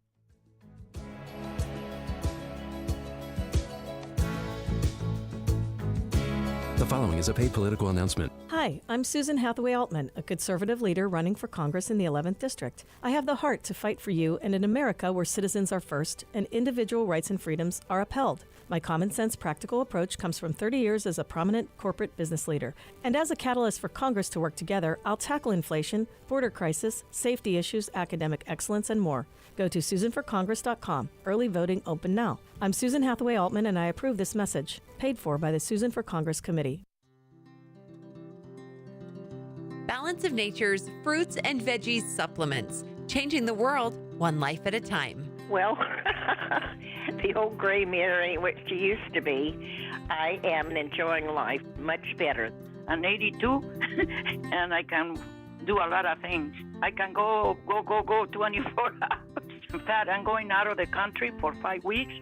The following is a paid political announcement. Hi, I'm Susan Hathaway Altman, a conservative leader running for Congress in the 11th District. I have the heart to fight for you and an America where citizens are first and individual rights and freedoms are upheld. My common sense, practical approach comes from 30 years as a prominent corporate business leader. And as a catalyst for Congress to work together, I'll tackle inflation, border crisis, safety issues, academic excellence, and more. Go to SusanForCongress.com. Early voting open now. I'm Susan Hathaway Altman, and I approve this message. Paid for by the Susan for Congress Committee. Balance of Nature's fruits and veggies supplements, changing the world one life at a time. Well, the old gray matter ain't what she used to be. I am enjoying life much better. I'm 82, and I can do a lot of things. I can go 24 hours. In fact, I'm going out of the country for 5 weeks,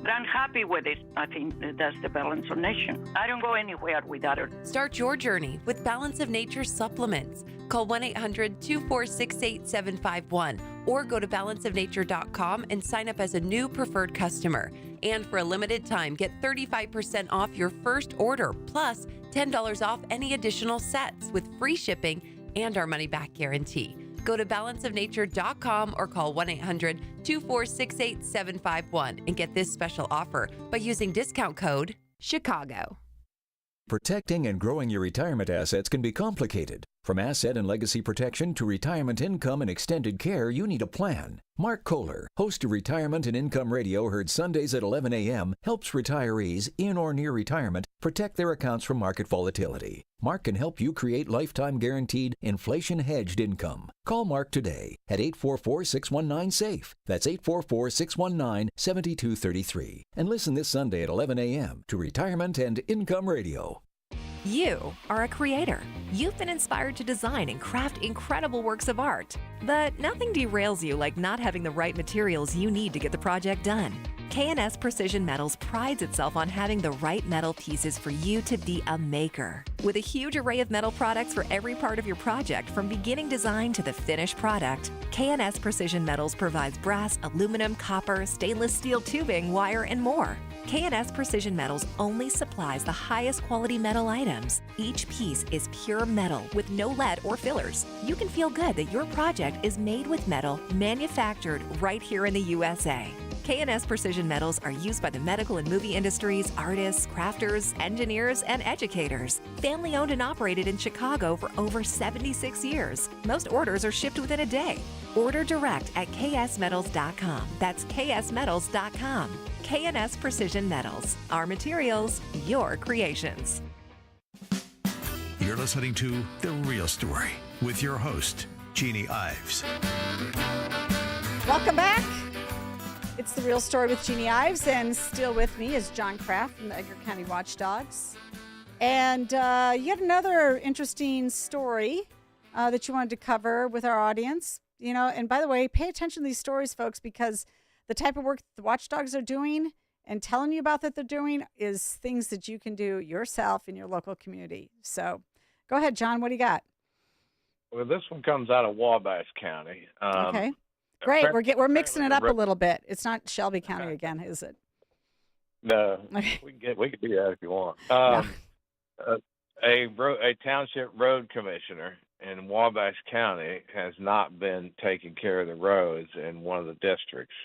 but I'm happy with it. I think that's the Balance of Nature. I don't go anywhere without it. Start your journey with Balance of Nature supplements. Call 1-800-246-8751 or go to balanceofnature.com and sign up as a new preferred customer. And for a limited time, get 35% off your first order, plus $10 off any additional sets with free shipping and our money-back guarantee. Go to balanceofnature.com or call 1-800-246-8751 and get this special offer by using discount code CHICAGO. Protecting and growing your retirement assets can be complicated. From asset and legacy protection to retirement income and extended care, you need a plan. Mark Kohler, host of Retirement and Income Radio, heard Sundays at 11 a.m., helps retirees in or near retirement protect their accounts from market volatility. Mark can help you create lifetime guaranteed inflation-hedged income. Call Mark today at 844-619-SAFE. That's 844-619-7233. And listen this Sunday at 11 a.m. to Retirement and Income Radio. You are a creator. You've been inspired to design and craft incredible works of art. But nothing derails you like not having the right materials you need to get the project done. K&S Precision Metals prides itself on having the right metal pieces for you to be a maker. With a huge array of metal products for every part of your project, from beginning design to the finished product, K&S Precision Metals provides brass, aluminum, copper, stainless steel tubing, wire, and more. K&S Precision Metals only supplies the highest quality metal items. Each piece is pure metal with no lead or fillers. You can feel good that your project is made with metal manufactured right here in the USA. K&S Precision Metals are used by the medical and movie industries, artists, crafters, engineers, and educators. Family owned and operated in Chicago for over 76 years. Most orders are shipped within a day. Order direct at ksmetals.com. That's ksmetals.com. K&S Precision Metals. Our materials, your creations. You're listening to The Real Story with your host, Jeanne Ives. Welcome back. It's The Real Story with Jeanne Ives, and still with me is John Kraft from the Edgar County Watchdogs. And yet another interesting story that you wanted to cover with our audience. You know, and by the way, pay attention to these stories, folks, because the type of work the Watchdogs are doing and telling you about that they're doing is things that you can do yourself in your local community. So go ahead, John. What do you got? Well, this one comes out of Wabash County. Okay. Great. We're mixing it up a little bit. It's not Shelby County again, is it? No, we can do that if you want. A township road commissioner in Wabash County has not been taking care of the roads in one of the districts,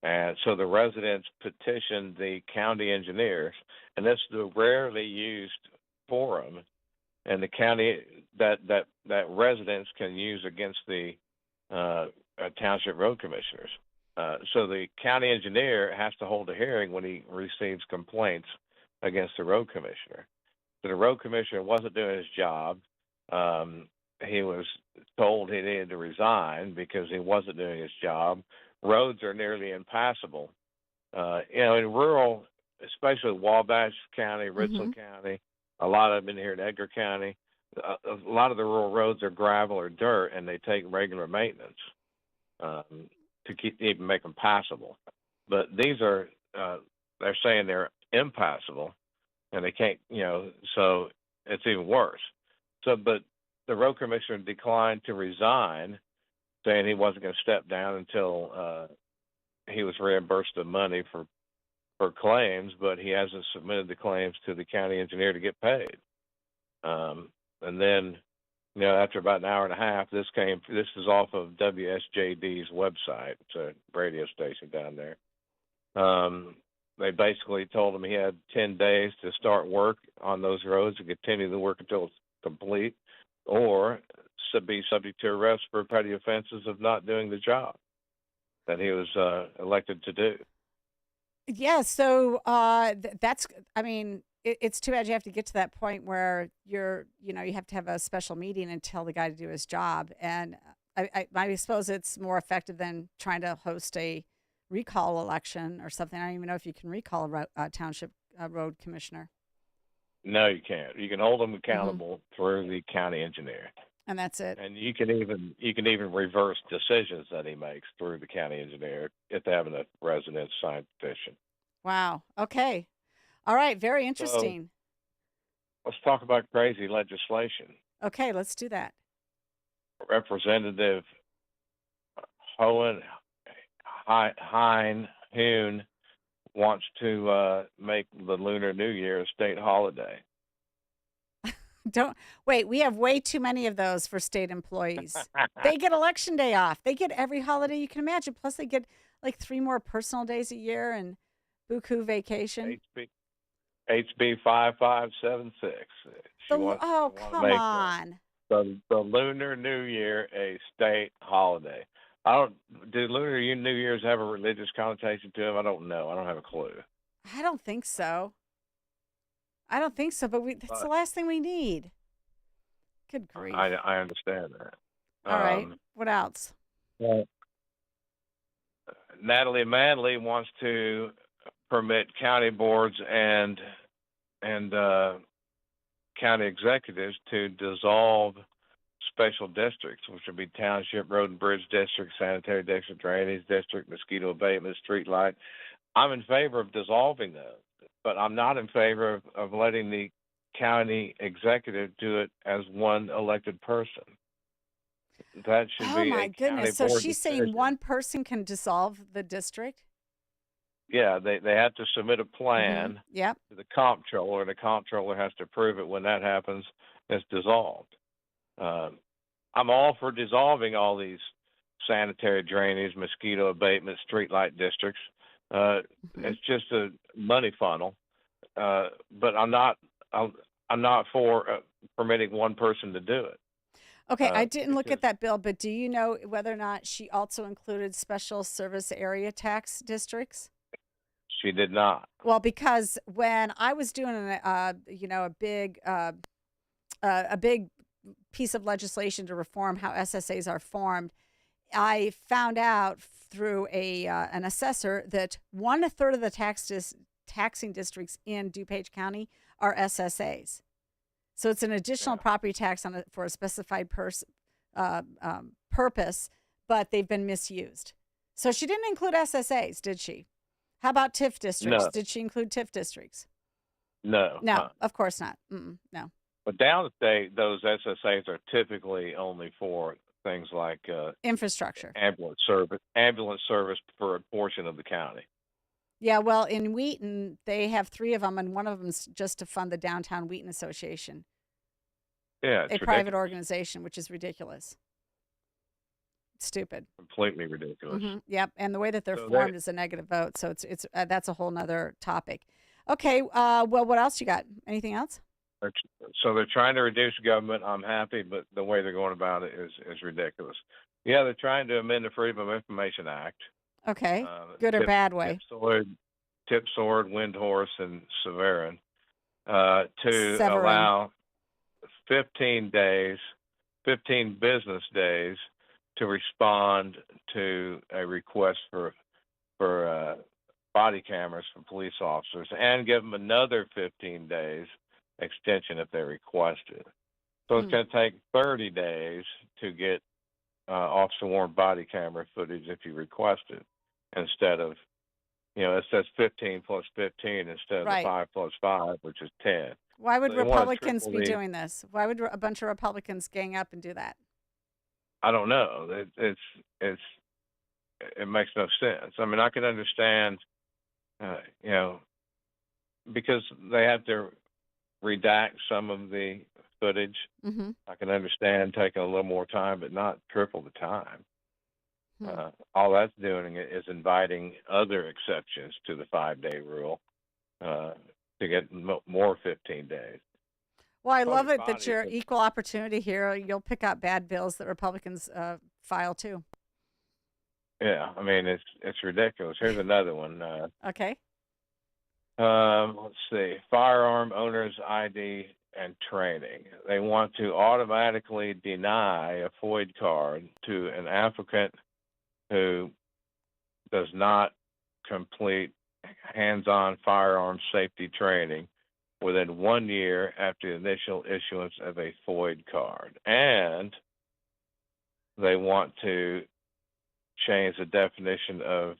and so the residents petitioned the county engineers, and this is a rarely used forum, and the county that residents can use against the township road commissioners. So the county engineer has to hold a hearing when he receives complaints against the road commissioner. So the road commissioner wasn't doing his job. He was told he needed to resign because he wasn't doing his job. Roads are nearly impassable. In rural, especially Wabash County, Richland County, a lot of them in here in Edgar County, a lot of the rural roads are gravel or dirt, and they take regular maintenance to even make them passable. But these are, they're saying they're impassable, and they can't, so it's even worse. So, but the road commissioner declined to resign, saying he wasn't going to step down until he was reimbursed the money for claims, but he hasn't submitted the claims to the county engineer to get paid. And then, after about an hour and a half, this is off of WSJD's website. It's a radio station down there. they basically told him he had 10 days to start work on those roads and continue the work until it's complete, or to be subject to arrest for petty offenses of not doing the job that he was elected to do. Yeah, so that's, I mean, it's too bad you have to get to that point where you have to have a special meeting and tell the guy to do his job. And I suppose it's more effective than trying to host a recall election or something. I don't even know if you can recall a township road commissioner. No, you can't. You can hold them accountable through the county engineer. And that's it. And you can even reverse decisions that he makes through the county engineer if they have enough residents sign petition. Wow. Okay. All right. Very interesting. So, let's talk about crazy legislation. Okay, let's do that. Representative Hoon wants to make the Lunar New Year a state holiday. Don't wait. We have way too many of those for state employees. They get election day off. They get every holiday you can imagine. Plus, they get like 3 more personal days a year and buku vacation. HB 5576. Come on. The Lunar New Year a state holiday. Do Lunar New Year's have a religious connotation to them? I don't know. I don't have a clue. I don't think so. But that's the last thing we need. Good grief. I understand that. All right. What else? Well, Natalie Manley wants to permit county boards and county executives to dissolve special districts, which would be township, road and bridge district, sanitary district, drainage district, mosquito abatement, street light. I'm in favor of dissolving those, but I'm not in favor of letting the county executive do it as one elected person. That should be. Oh my goodness! So she's decision. saying one person can dissolve the district? Yeah, they have to submit a plan to the comptroller, and the comptroller has to approve it. When that happens, it's dissolved. I'm all for dissolving all these sanitary, drainage, mosquito abatement, streetlight districts. It's just a money funnel, but I'm not for permitting one person to do it. Okay, I didn't look at that bill, but do you know whether or not she also included special service area tax districts? She did not. Well, because when I was doing a big piece of legislation to reform how SSAs are formed, I found out through an assessor that 1/3 of the taxing districts in DuPage County are SSAs. So it's an additional property tax for a specified purpose, but they've been misused. So she didn't include SSAs, did she? How about TIF districts? No. Did she include TIF districts? No. No, of course not. No. But downstate, those SSAs are typically only for things like infrastructure, ambulance service for a portion of the county. Yeah, well, in Wheaton, they have 3 of them, and one of them's just to fund the Downtown Wheaton Association. Yeah, it's a private organization, which is ridiculous. Stupid. Completely ridiculous. Yep, and the way that they're formed is a negative vote, so it's that's a whole nother topic. Okay, well, what else you got? Anything else? So they're trying to reduce government. I'm happy, but the way they're going about it is ridiculous. Yeah, they're trying to amend the Freedom of Information Act. Okay, good or bad way? Tip Sword, Windhorse, and Severin to allow 15 business days to respond to a request for body cameras for police officers, and give them another 15 days extension if they request it. So it's going to take 30 days to get officer-worn body camera footage if you request it, instead of, it says 15 plus 15 instead of 5 plus 5, which is 10. Why would Republicans be doing this? Why would a bunch of Republicans gang up and do that? I don't know. It makes no sense. I mean, I can understand, because they have to redact some of the footage. I can understand taking a little more time, but not triple the time. All that's doing is inviting other exceptions to the 5-day rule to get more 15 days. Well, I love Public it that bodies you're have- equal opportunity here. You'll pick up bad bills that Republicans file too. Yeah, I mean it's ridiculous. Here's another one. Okay. Let's see. Firearm owners ID and training. They want to automatically deny a FOID card to an applicant who does not complete hands-on firearm safety training within 1 year after the initial issuance of a FOID card. And they want to change the definition of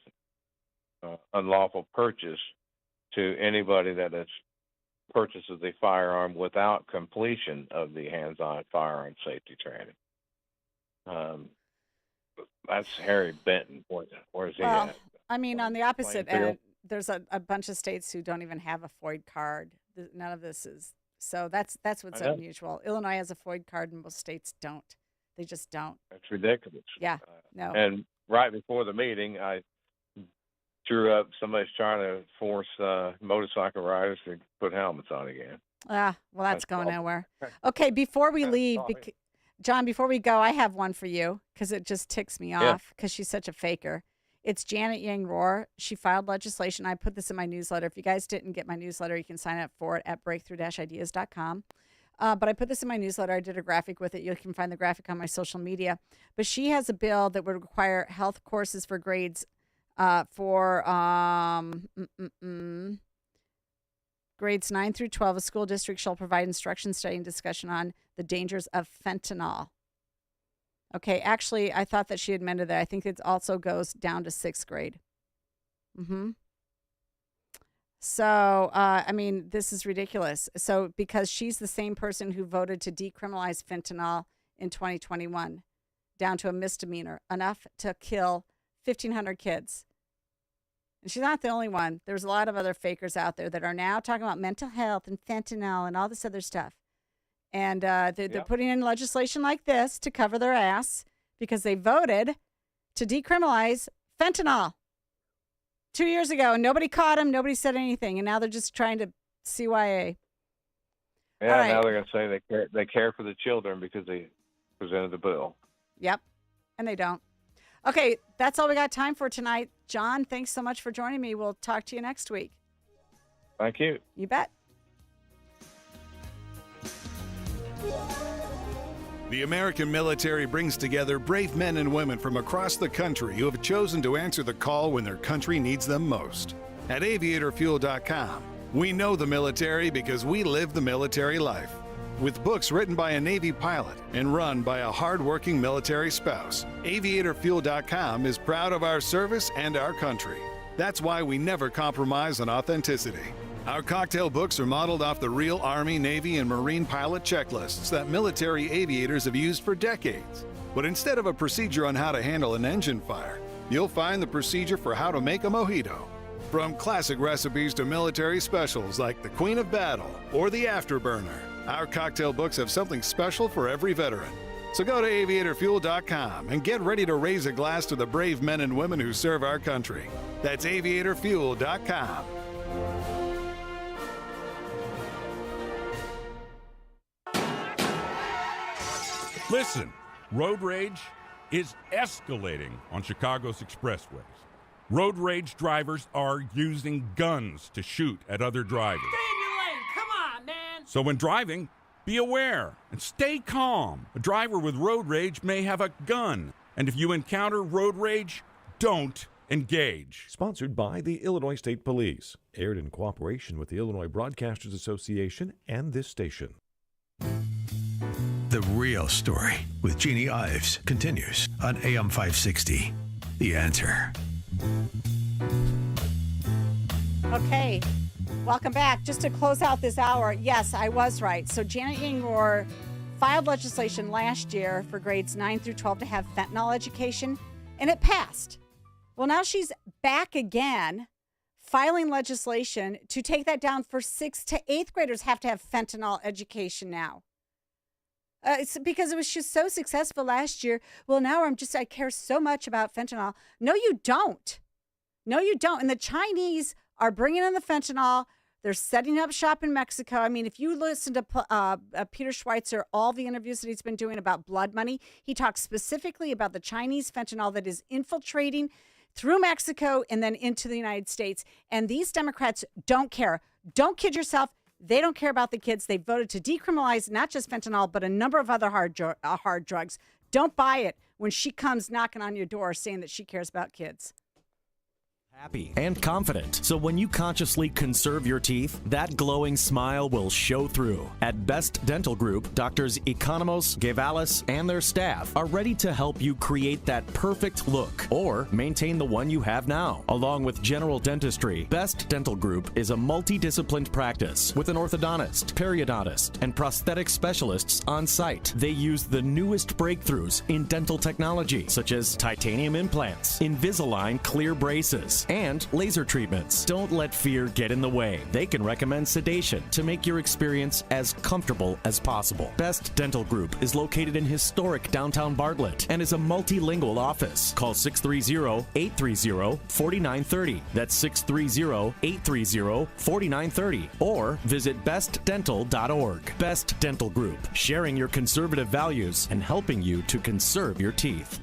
unlawful purchase to anybody that has purchases a firearm without completion of the hands-on firearm safety training. That's Harry Benton. Where's he Well, at? I mean, on the opposite Plainfield? end, there's a bunch of states who don't even have a FOID card. None of this is. So that's what's I know. unusual. Illinois has a FOID card, and most states don't. They just don't. That's ridiculous. Yeah. No. And right before the meeting, I drew up somebody's trying to force motorcycle riders to put helmets on again. Well, that's going all. nowhere. Okay, before we leave, all. John, before we go, I have one for you because it just ticks me off because she's such a faker. It's Janet Yang Rohr. She filed legislation. I put this in my newsletter. If you guys didn't get my newsletter, you can sign up for it at breakthrough-ideas.com. But I put this in my newsletter. I did a graphic with it. You can find the graphic on my social media. But she has a bill that would require health courses for grades for grades 9 through 12. A school district shall provide instruction, study, and discussion on the dangers of fentanyl. Okay, actually, I thought that she amended that. I think it also goes down to 6th grade. So, I mean, this is ridiculous. So, because she's the same person who voted to decriminalize fentanyl in 2021, down to a misdemeanor, enough to kill 1,500 kids. And she's not the only one. There's a lot of other fakers out there that are now talking about mental health and fentanyl and all this other stuff. And they're putting in legislation like this to cover their ass because they voted to decriminalize fentanyl 2 years ago. And nobody caught them. Nobody said anything. And now they're just trying to CYA. Yeah, All right. now they're going to say they care for the children because they presented the bill. Yep. And they don't. Okay, that's all we got time for tonight. John, thanks so much for joining me. We'll talk to you next week. Thank you. You bet. The American military brings together brave men and women from across the country who have chosen to answer the call when their country needs them most. At aviatorfuel.com, we know the military because we live the military life. With books written by a Navy pilot and run by a hardworking military spouse, aviatorfuel.com is proud of our service and our country. That's why we never compromise on authenticity. Our cocktail books are modeled off the real Army, Navy, and Marine pilot checklists that military aviators have used for decades. But instead of a procedure on how to handle an engine fire, you'll find the procedure for how to make a mojito. From classic recipes to military specials like the Queen of Battle or the Afterburner, our cocktail books have something special for every veteran. So go to aviatorfuel.com and get ready to raise a glass to the brave men and women who serve our country. That's aviatorfuel.com. Listen, road rage is escalating on Chicago's expressways. Road rage drivers are using guns to shoot at other drivers. Stay in your lane. Come on, man. So when driving, be aware and stay calm. A driver with road rage may have a gun. And if you encounter road rage, don't engage. Sponsored by the Illinois State Police. Aired in cooperation with the Illinois Broadcasters Association and this station. The Real Story with Jeanne Ives continues on AM 560. The Answer. Okay, welcome back. Just to close out this hour, yes, I was right. So Janet Yang Rohr filed legislation last year for grades 9 through 12 to have fentanyl education, and it passed. Well, now she's back again filing legislation to take that down for 6th to 8th graders have to have fentanyl education now. It's because it was just so successful last year. Well, now I care so much about fentanyl. No, you don't. No, you don't. And the Chinese are bringing in the fentanyl. They're setting up shop in Mexico. I mean, if you listen to Peter Schweitzer, all the interviews that he's been doing about blood money, he talks specifically about the Chinese fentanyl that is infiltrating through Mexico and then into the United States. And these Democrats don't care. Don't kid yourself. They don't care about the kids. They voted to decriminalize not just fentanyl, but a number of other hard drugs. Don't buy it when she comes knocking on your door saying that she cares about kids. Happy and confident. So when you consciously conserve your teeth, that glowing smile will show through. At Best Dental Group, Doctors Economos, Guevales, and their staff are ready to help you create that perfect look or maintain the one you have now. Along with general dentistry, Best Dental Group is a multidisciplined practice with an orthodontist, periodontist, and prosthetic specialists on site. They use the newest breakthroughs in dental technology, such as titanium implants, Invisalign clear braces, and laser treatments. Don't let fear get in the way. They can recommend sedation to make your experience as comfortable as possible. Best Dental Group is located in historic downtown Bartlett and is a multilingual office. Call 630-830-4930. That's 630-830-4930. Or visit bestdental.org. Best Dental Group, sharing your conservative values and helping you to conserve your teeth.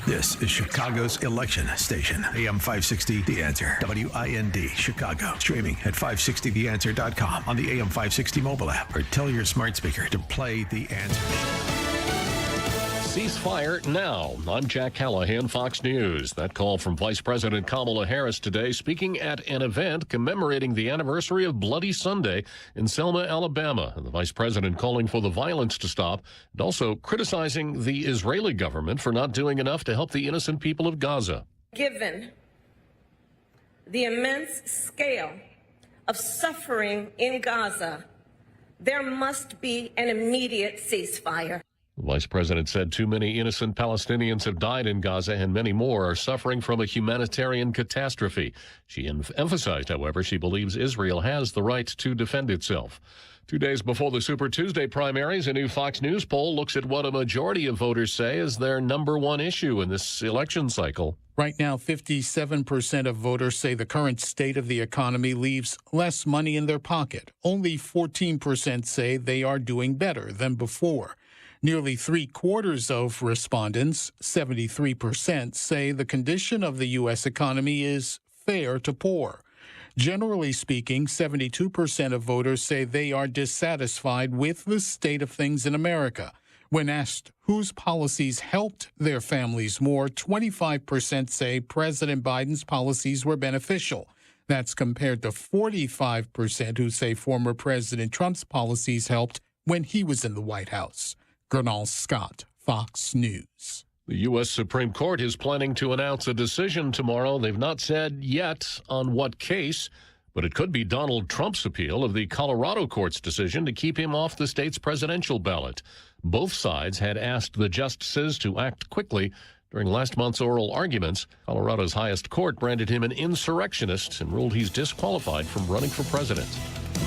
This is Chicago's election station, AM 560 The Answer, WIND Chicago. Streaming at 560theanswer.com on the AM 560 mobile app, or tell your smart speaker to play The Answer. Ceasefire now. I'm Jack Callahan, Fox News. That call from Vice President Kamala Harris today, speaking at an event commemorating the anniversary of Bloody Sunday in Selma, Alabama. And the Vice President calling for the violence to stop and also criticizing the Israeli government for not doing enough to help the innocent people of Gaza. Given the immense scale of suffering in Gaza, there must be an immediate ceasefire. The Vice President said too many innocent Palestinians have died in Gaza and many more are suffering from a humanitarian catastrophe. She emphasized, however, she believes Israel has the right to defend itself. 2 days before the Super Tuesday primaries, a new Fox News poll looks at what a majority of voters say is their number one issue in this election cycle. Right now, 57% of voters say the current state of the economy leaves less money in their pocket. Only 14% say they are doing better than before. Nearly 3/4 of respondents, 73%, say the condition of the U.S. economy is fair to poor. Generally speaking, 72% of voters say they are dissatisfied with the state of things in America. When asked whose policies helped their families more, 25% say President Biden's policies were beneficial. That's compared to 45% who say former President Trump's policies helped when he was in the White House. Gernal Scott, Fox News. The U.S. Supreme Court is planning to announce a decision tomorrow. They've not said yet on what case, but it could be Donald Trump's appeal of the Colorado court's decision to keep him off the state's presidential ballot. Both sides had asked the justices to act quickly during last month's oral arguments. Colorado's highest court branded him an insurrectionist and ruled he's disqualified from running for president.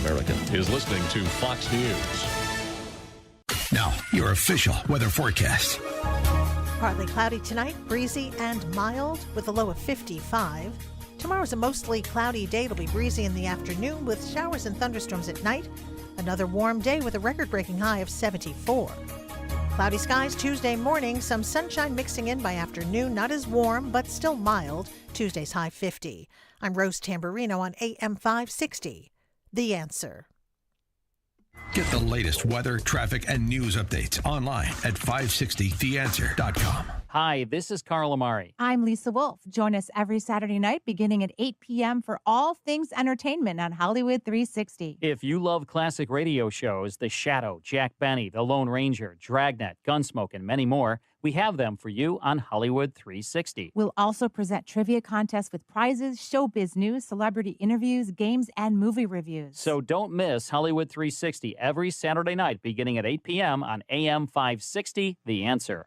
America is listening to Fox News. Now, your official weather forecast. Partly cloudy tonight, breezy and mild with a low of 55. Tomorrow's a mostly cloudy day. It'll be breezy in the afternoon with showers and thunderstorms at night. Another warm day with a record-breaking high of 74. Cloudy skies Tuesday morning, some sunshine mixing in by afternoon. Not as warm, but still mild. Tuesday's high 50. I'm Rose Tamburino on AM 560. The Answer. Get the latest weather, traffic, and news updates online at 560theanswer.com. Hi, this is Carl Amari. I'm Lisa Wolf. Join us every Saturday night beginning at 8 p.m. for all things entertainment on Hollywood 360. If you love classic radio shows, The Shadow, Jack Benny, The Lone Ranger, Dragnet, Gunsmoke, and many more, we have them for you on Hollywood 360. We'll also present trivia contests with prizes, showbiz news, celebrity interviews, games, and movie reviews. So don't miss Hollywood 360 every Saturday night beginning at 8 p.m. on AM 560, The Answer.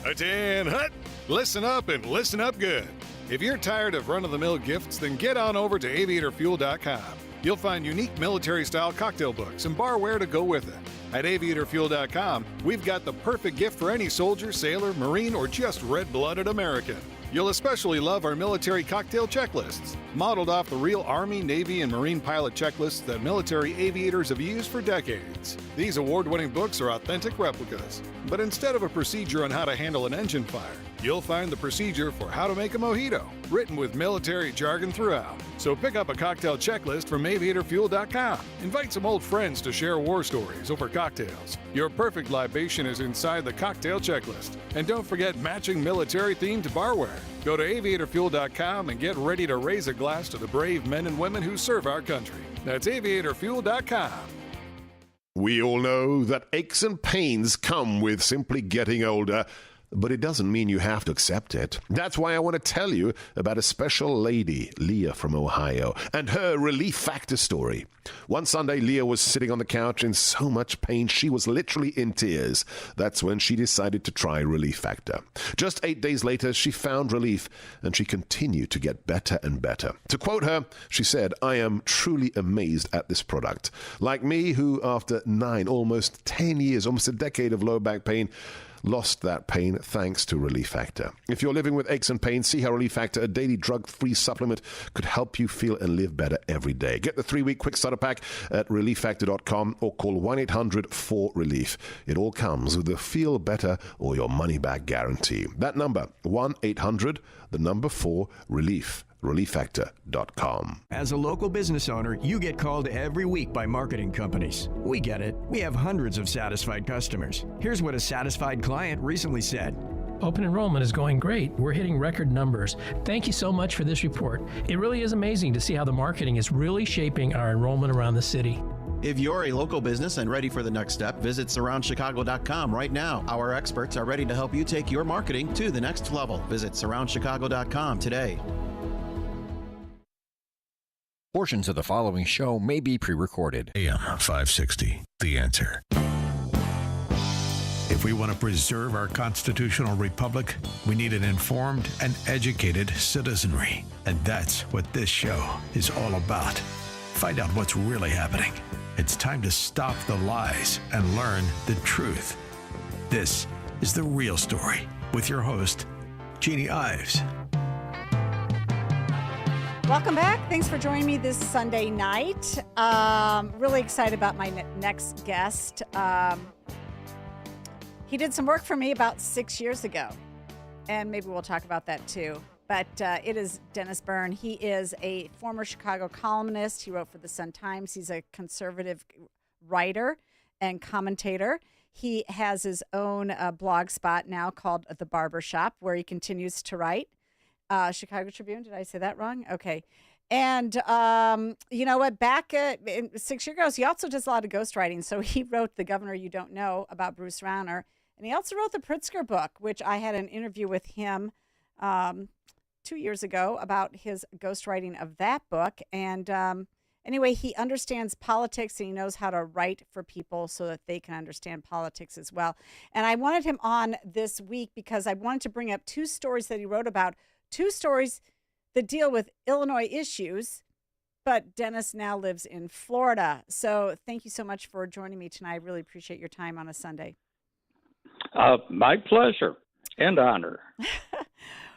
Attention, hut! Listen up and listen up good. If you're tired of run-of-the-mill gifts, then get on over to aviatorfuel.com. You'll find unique military-style cocktail books and barware to go with it. At aviatorfuel.com, we've got the perfect gift for any soldier, sailor, Marine, or just red-blooded American. You'll especially love our military cocktail checklists, modeled off the real Army, Navy, and Marine pilot checklists that military aviators have used for decades. These award-winning books are authentic replicas, but instead of a procedure on how to handle an engine fire, you'll find the procedure for how to make a mojito, written with military jargon throughout. So pick up a cocktail checklist from aviatorfuel.com. Invite some old friends to share war stories over cocktails. Your perfect libation is inside the cocktail checklist. And don't forget matching military-themed barware. Go to aviatorfuel.com and get ready to raise a glass to the brave men and women who serve our country. That's aviatorfuel.com. We all know that aches and pains come with simply getting older, but it doesn't mean you have to accept it. That's why I want to tell you about a special lady, Leah from Ohio, and her Relief Factor story. One Sunday, Leah was sitting on the couch in so much pain she was literally in tears. That's when she decided to try Relief Factor. Just 8 days later, she found relief, and she continued to get better and better. To quote her, she said, "I am truly amazed at this product. Like me, who after 9, almost 10 years, almost a decade of low back pain, lost that pain thanks to Relief Factor. If you're living with aches and pains, see how Relief Factor, a daily drug-free supplement, could help you feel and live better every day. Get the 3-week quick starter pack at relieffactor.com or call 1-800-4RELIEF. It all comes with a feel better or your money back guarantee. That number, 1-800-4RELIEF. relieffactor.com. As a local business owner, you get called every week by marketing companies. We get it. We have hundreds of satisfied customers. Here's what a satisfied client recently said. Open enrollment is going great. We're hitting record numbers. Thank you so much for this report. It really is amazing to see how the marketing is really shaping our enrollment around the city. If you're a local business and ready for the next step, visit surroundchicago.com right now. Our experts are ready to help you take your marketing to the next level. Visit surroundchicago.com today. Portions of the following show may be pre-recorded. AM 560, The Answer. If we want to preserve our constitutional republic, we need an informed and educated citizenry. And that's what this show is all about. Find out what's really happening. It's time to stop the lies and learn the truth. This is The Real Story with your host, Jeanne Ives. Welcome back. Thanks for joining me this Sunday night. Really excited about my next guest. He did some work for me about 6 years ago, and maybe we'll talk about that too. But it is Dennis Byrne. He is a former Chicago columnist. He wrote for the Sun-Times. He's a conservative writer and commentator. He has his own blog spot now called The Barbershop, where he continues to write. Chicago Tribune, did I say that wrong? Okay. And you know what? Back 6 years ago, he also does a lot of ghostwriting. So he wrote The Governor You Don't Know about Bruce Rauner. And he also wrote the Pritzker book, which I had an interview with him 2 years ago about his ghostwriting of that book. And anyway, he understands politics and he knows how to write for people so that they can understand politics as well. And I wanted him on this week because I wanted to bring up 2 stories that he wrote about. 2 stories that deal with Illinois issues, but Dennis now lives in Florida. So thank you so much for joining me tonight. I really appreciate your time on a Sunday. My pleasure and honor.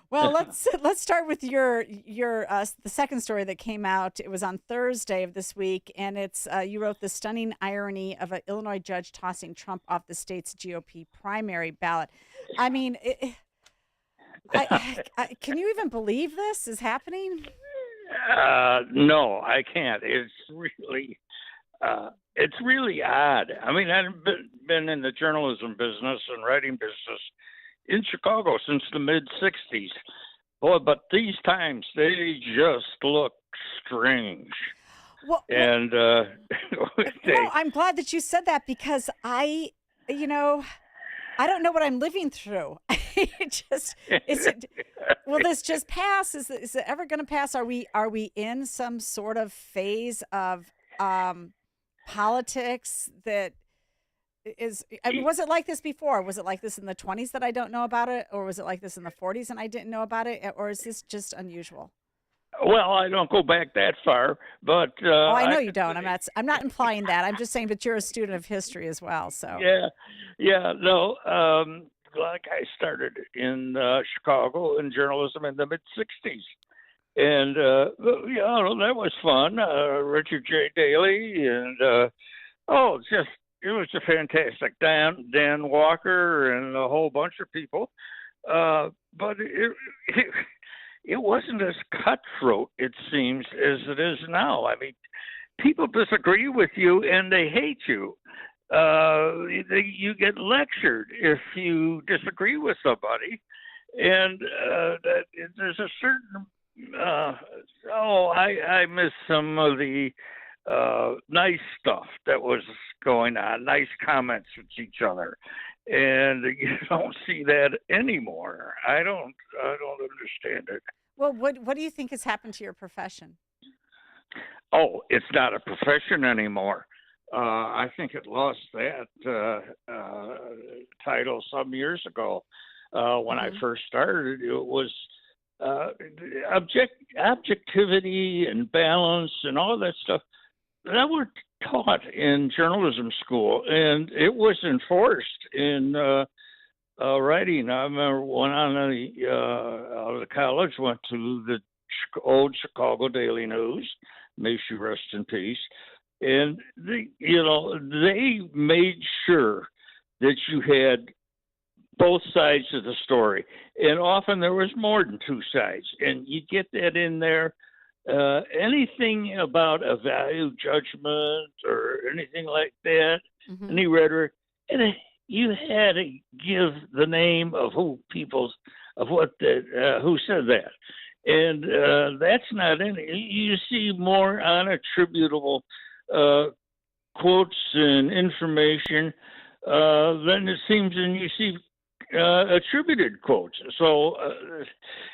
Well, let's start with your the second story that came out. It was on Thursday of this week, and it's you wrote the stunning irony of an Illinois judge tossing Trump off the state's GOP primary ballot. I mean, can you even believe this is happening? No, I can't. It's really odd. I mean, I've been in the journalism business and writing business in Chicago since the mid-'60s. Boy, but these times, they just look strange. Well, and no, I'm glad that you said that because I don't know what I'm living through. Will this just pass? Is it ever going to pass? Are we in some sort of phase of politics that is? I mean, was it like this before? Was it like this in the 20s that I don't know about it, or was it like this in the 40s and I didn't know about it, or is this just unusual? Well, I don't go back that far, but Oh, I know you don't. I'm not implying that. I'm just saying that you're a student of history as well. So yeah, no. Like I started in Chicago in journalism in the mid '60s, and that was fun. Richard J. Daley, and it was a fantastic Dan Walker and a whole bunch of people. But it wasn't as cutthroat, it seems, as it is now. I mean, people disagree with you and they hate you. You get lectured if you disagree with somebody, and there's a certain. I miss some of the nice stuff that was going on, nice comments with each other, and you don't see that anymore. I don't understand it. Well, what do you think has happened to your profession? Oh, it's not a profession anymore. I think it lost that title some years ago. When I first started, it was objectivity and balance and all that stuff that were taught in journalism school, and it was enforced in writing. I remember when out of the college, went to the old Chicago Daily News. May she rest in peace. And they made sure that you had both sides of the story, and often there was more than two sides, and you get that in there. Anything about a value judgment or anything like that, any rhetoric, and you had to give the name of who said that, and that's not in it. You see more unattributable quotes and information than it seems, and you see attributed quotes. So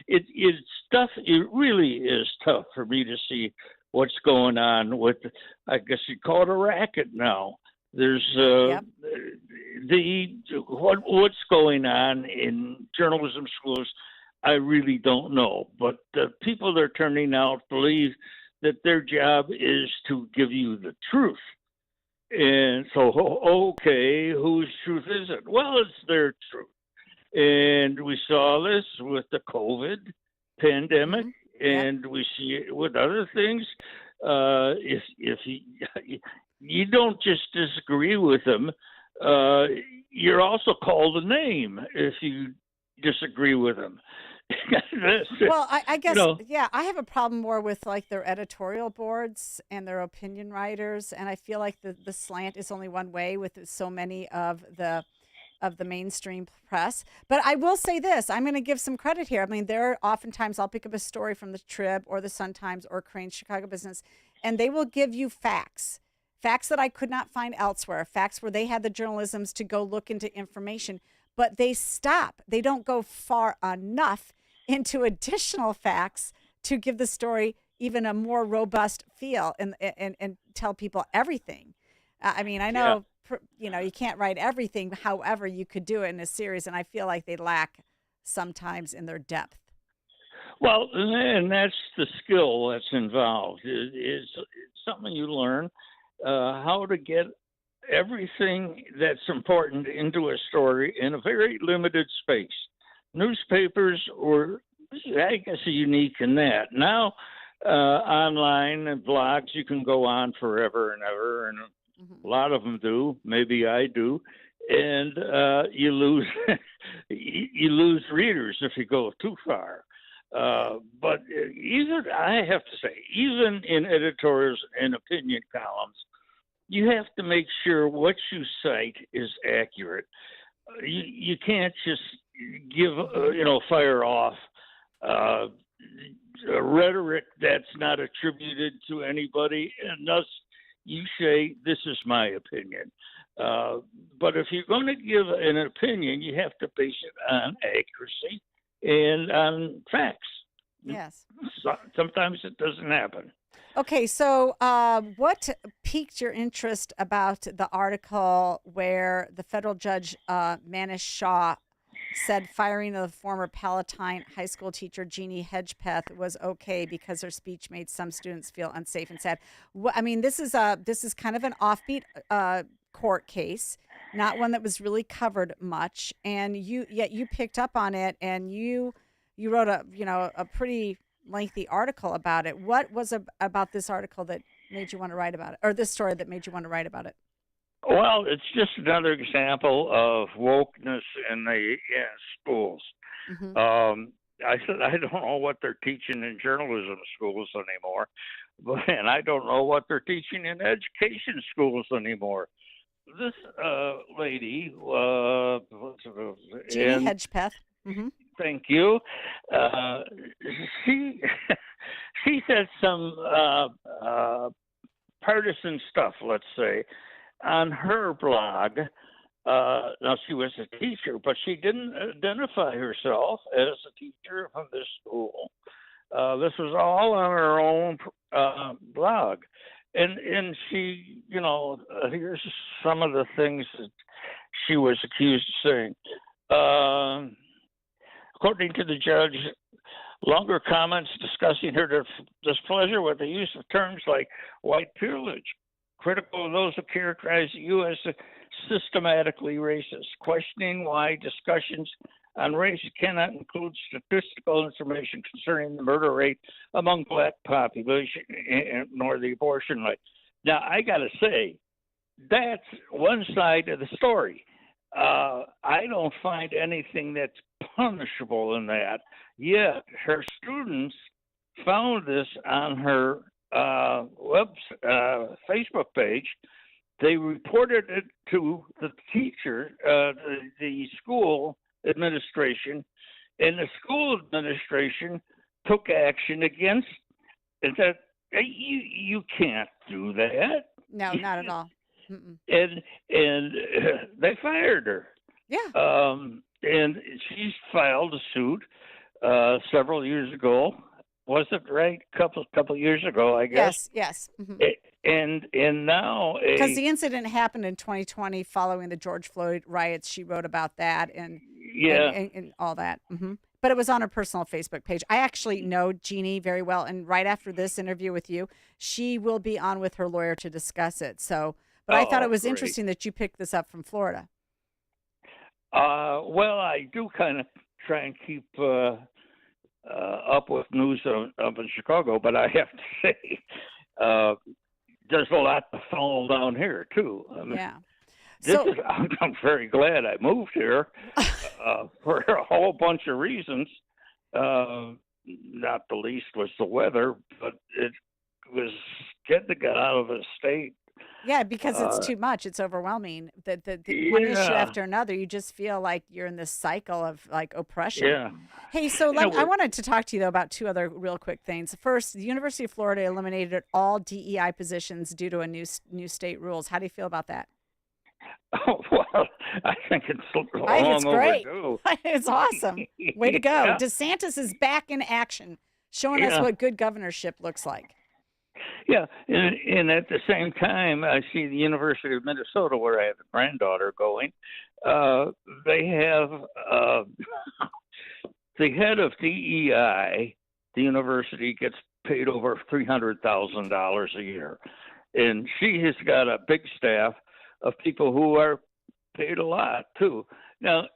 it's tough. It really is tough for me to see what's going on with, I guess you call it a racket now. There's what's going on in journalism schools. I really don't know, but the people they're turning out believe that their job is to give you the truth. And so, okay, whose truth is it? Well, it's their truth. And we saw this with the COVID pandemic, and we see it with other things. If you don't just disagree with them, you're also called a name if you disagree with them. Well, I guess, I have a problem more with like their editorial boards and their opinion writers, and I feel like the slant is only one way with so many of the mainstream press. But I will say this, I'm going to give some credit here. I mean, oftentimes I'll pick up a story from the Trib or the Sun-Times or Crain's Chicago Business, and they will give you facts that I could not find elsewhere, facts where they had the journalisms to go look into information, but they stop. They don't go far enough into additional facts to give the story even a more robust feel and tell people everything. I mean, I know, you can't write everything. However, you could do it in a series, and I feel like they lack sometimes in their depth. Well, and that's the skill that's involved. It's something you learn, how to get everything that's important into a story in a very limited space. Newspapers were, I guess, unique in that. Now, online and blogs, you can go on forever and ever, and a lot of them do. Maybe I do, and you lose you lose readers if you go too far. But I have to say, even in editorials and opinion columns, you have to make sure what you cite is accurate. You can't just give, fire off rhetoric that's not attributed to anybody, and thus you say, this is my opinion. But if you're going to give an opinion, you have to base it on accuracy and on facts. Yes. Sometimes it doesn't happen. Okay, so what piqued your interest about the article where the federal judge Manish Shah said firing of the former Palatine high school teacher Jeanne Hedgepeth was okay because her speech made some students feel unsafe and sad. I mean, this is kind of an offbeat court case, not one that was really covered much, and yet you picked up on it, and you wrote a pretty lengthy article about it. What was about this article that made you want to write about it, or this story that made you want to write about it? Well, it's just another example of wokeness in schools. Mm-hmm. I said I don't know what they're teaching in journalism schools anymore, and I don't know what they're teaching in education schools anymore. This lady, Jeanne Hedgepeth. Mm-hmm. Thank you. She said some partisan stuff, let's say, on her blog. Now, she was a teacher, but she didn't identify herself as a teacher from this school. This was all on her own blog. And she, here's some of the things that she was accused of saying. According to the judge, longer comments discussing her displeasure with the use of terms like white privilege, critical of those who characterize the U.S. as systematically racist, questioning why discussions on race cannot include statistical information concerning the murder rate among black population nor the abortion rate. Now, I got to say, that's one side of the story. I don't find anything that's punishable in that. Yet her students found this on her Facebook page. They reported it to the teacher, the school administration, and the school administration took action against it. That you can't do that. No, not at all. Mm-mm. And they fired her. Yeah. And she's filed a suit several years ago. Was it right? Couple years ago, I guess. Yes. Mm-hmm. And now because the incident happened in 2020 following the George Floyd riots, she wrote about that and all that. Mm-hmm. But it was on her personal Facebook page. I actually know Jeanne very well, and right after this interview with you, she will be on with her lawyer to discuss it. So, but I thought it was interesting that you picked this up from Florida. Well, I do kind of try and keep up with news up in Chicago, but I have to say there's a lot to follow down here too. I mean, yeah. I'm very glad I moved here for a whole bunch of reasons. Not the least was the weather, but it was getting to get out of the state. Yeah, because it's too much. It's overwhelming. The one issue after another, you just feel like you're in this cycle of like oppression. Yeah. Hey, so I wanted to talk to you though about two other real quick things. First, the University of Florida eliminated all DEI positions due to a new state rules. How do you feel about that? Oh, well, I think it's long great. overdue. It's awesome. Way to go. Yeah. DeSantis is back in action, showing us what good governorship looks like. Yeah, and at the same time, I see the University of Minnesota, where I have a granddaughter going. They have the head of DEI. The university gets paid over $300,000 a year, and she has got a big staff of people who are paid a lot too. Now,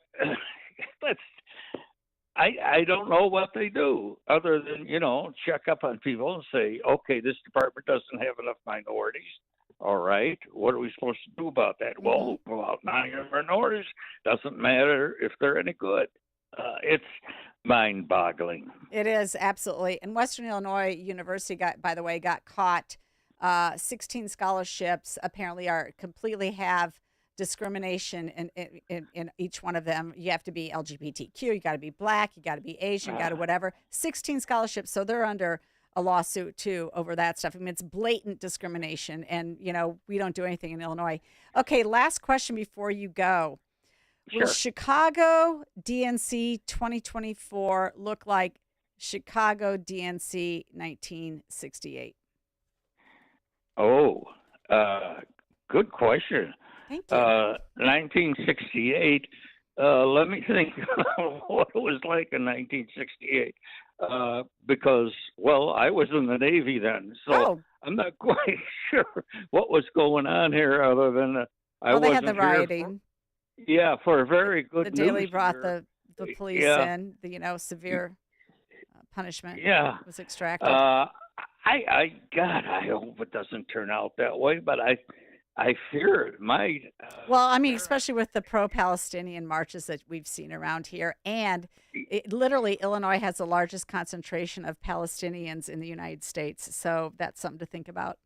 I don't know what they do other than, check up on people and say, okay, this department doesn't have enough minorities. All right. What are we supposed to do about that? Well, about minorities doesn't matter if they're any good. It's mind-boggling. It is, absolutely. And Western Illinois University got caught. 16 scholarships apparently completely have discrimination in each one of them. You have to be LGBTQ, you got to be black, you got to be Asian, you got to whatever. 16 scholarships, so they're under a lawsuit too over that stuff. I mean, it's blatant discrimination, and we don't do anything in Illinois. Okay, last question before you go. Sure. Will Chicago DNC 2024 look like Chicago DNC 1968? Oh, good question. Thank you. 1968 Let me think what it was like in 1968. Because, well, I was in the Navy then, so I'm not quite sure what was going on here other than I Well, they wasn't had the here rieting. for a very good The Daily news brought here. the police Yeah. in. The severe punishment Yeah. was extracted. God, I hope it doesn't turn out that way, but I fear it might. Well, I mean, especially with the pro-Palestinian marches that we've seen around here. And literally, Illinois has the largest concentration of Palestinians in the United States. So that's something to think about.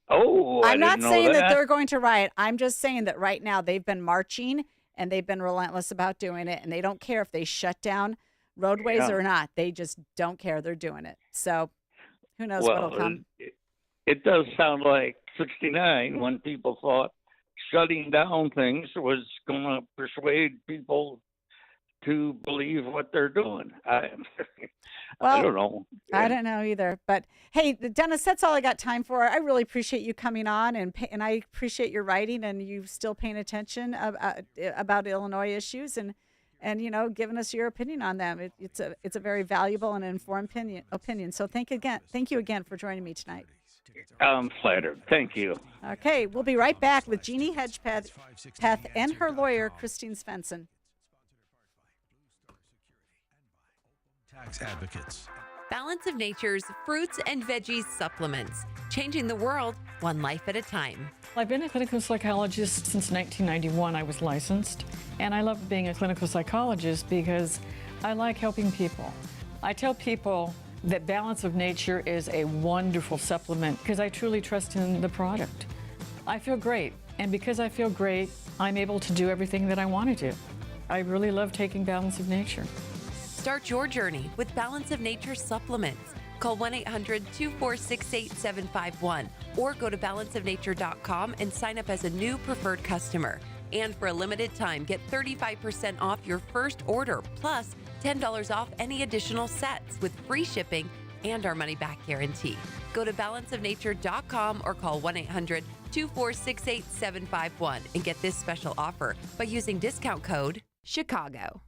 Oh, I'm not didn't know saying that that they're going to riot. I'm just saying that right now they've been marching and they've been relentless about doing it. And they don't care if they shut down roadways Yeah. or not. They just don't care. They're doing it. So who knows Well, what'll come. it does sound like 69 when people thought shutting down things was going to persuade people to believe what they're doing. I don't know. I don't know either. But hey, Dennis, that's all I got time for. I really appreciate you coming on, and I appreciate your writing and you still paying attention about Illinois issues and giving us your opinion on them. It's a very valuable and informed opinion. So thank you again for joining me tonight. I'm flattered. Thank you. Okay, we'll be right back with Jeanne Hedgepeth and her lawyer, Christine Svensson. Tax advocates. Balance of Nature's fruits and veggies supplements, changing the world one life at a time. I've been a clinical psychologist since 1991. I was licensed, and I love being a clinical psychologist because I like helping people. I tell people that Balance of Nature is a wonderful supplement because I truly trust in the product. I feel great, and because I feel great, I'm able to do everything that I want to do. I really love taking Balance of Nature. Start your journey with Balance of Nature supplements. Call 1-800-246-8751 or go to balanceofnature.com and sign up as a new preferred customer. And for a limited time, get 35% off your first order, plus $10 off any additional sets with free shipping and our money-back guarantee. Go to balanceofnature.com or call 1-800-246-8751 and get this special offer by using discount code CHICAGO.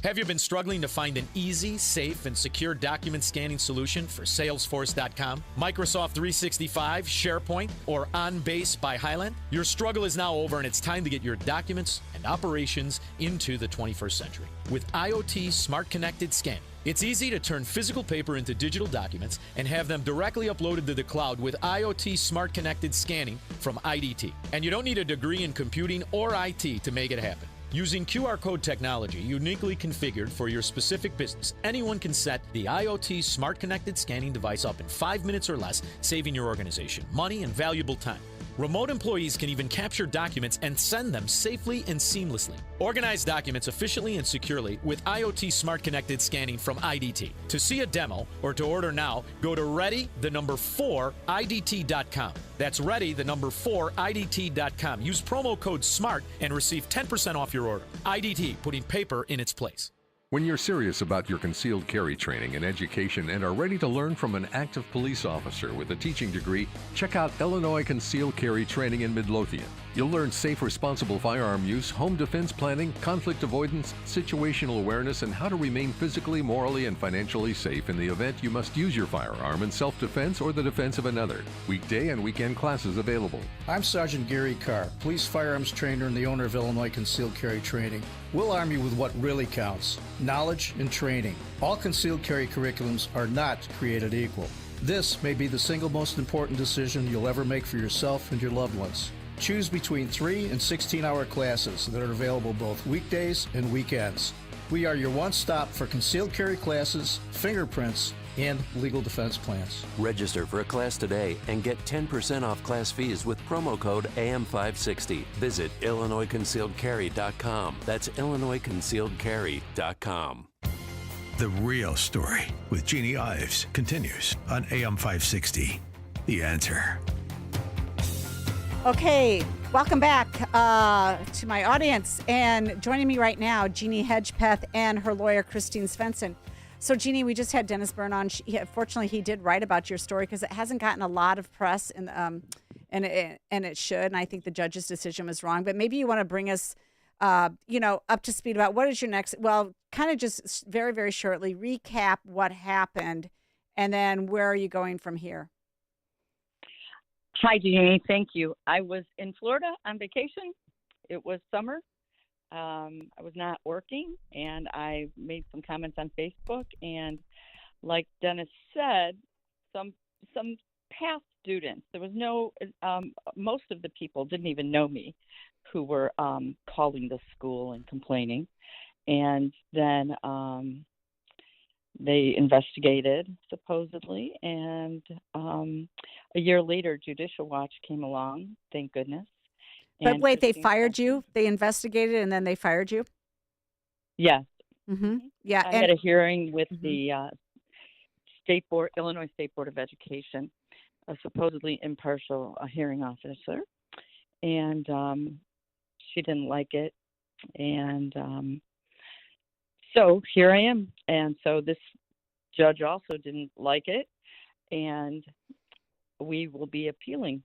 Have you been struggling to find an easy, safe, and secure document scanning solution for Salesforce.com, Microsoft 365, SharePoint, or OnBase by Highland? Your struggle is now over, and it's time to get your documents and operations into the 21st century with IoT Smart Connected Scanning. It's easy to turn physical paper into digital documents and have them directly uploaded to the cloud with IoT Smart Connected Scanning from IDT. And you don't need a degree in computing or IT to make it happen. Using QR code technology uniquely configured for your specific business, anyone can set the IoT Smart Connected Scanning device up in 5 minutes or less, saving your organization money and valuable time. Remote employees can even capture documents and send them safely and seamlessly. Organize documents efficiently and securely with IoT Smart Connected Scanning from IDT. To see a demo or to order now, go to ready4idt.com. That's ready4idt.com. Use promo code SMART and receive 10% off your order. IDT, putting paper in its place. When you're serious about your concealed carry training and education and are ready to learn from an active police officer with a teaching degree, check out Illinois Concealed Carry Training in Midlothian. You'll learn safe, responsible firearm use, home defense planning, conflict avoidance, situational awareness, and how to remain physically, morally, and financially safe in the event you must use your firearm in self-defense or the defense of another. Weekday and weekend classes available. I'm Sergeant Gary Carr, police firearms trainer and the owner of Illinois Concealed Carry Training. We'll arm you with what really counts: knowledge and training. All concealed carry curriculums are not created equal. This may be the single most important decision you'll ever make for yourself and your loved ones. Choose between 3 and 16-hour classes that are available both weekdays and weekends. We are your one-stop for concealed carry classes, fingerprints, and legal defense plans. Register for a class today and get 10% off class fees with promo code AM560. Visit IllinoisConcealedCarry.com. That's IllinoisConcealedCarry.com. The Real Story with Jeanne Ives continues on AM 560. The Answer. Okay, welcome back to my audience. And joining me right now, Jeanne Hedgepeth and her lawyer, Christine Svensson. So, Jeanne, we just had Dennis Byrne on. Fortunately, he did write about your story because it hasn't gotten a lot of press, and it should. And I think the judge's decision was wrong. But maybe you want to bring us up to speed about what is your next, well, kind of just very, very shortly recap what happened, and then where are you going from here? Hi, Jeannie. Thank you. I was in Florida on vacation. It was summer. I was not working, and I made some comments on Facebook. And like Dennis said, some past students. There was no. Most of the people didn't even know me, who were calling the school and complaining, and then they investigated supposedly, and a year later, Judicial Watch came along. Thank goodness. But And wait, they Christine fired you? They investigated and then they fired you? Yes. Mm-hmm. Yeah. I had a hearing with the State Board, Illinois State Board of Education, a supposedly impartial hearing officer, and she didn't like it, and so here I am. And so this judge also didn't like it, and we will be appealing.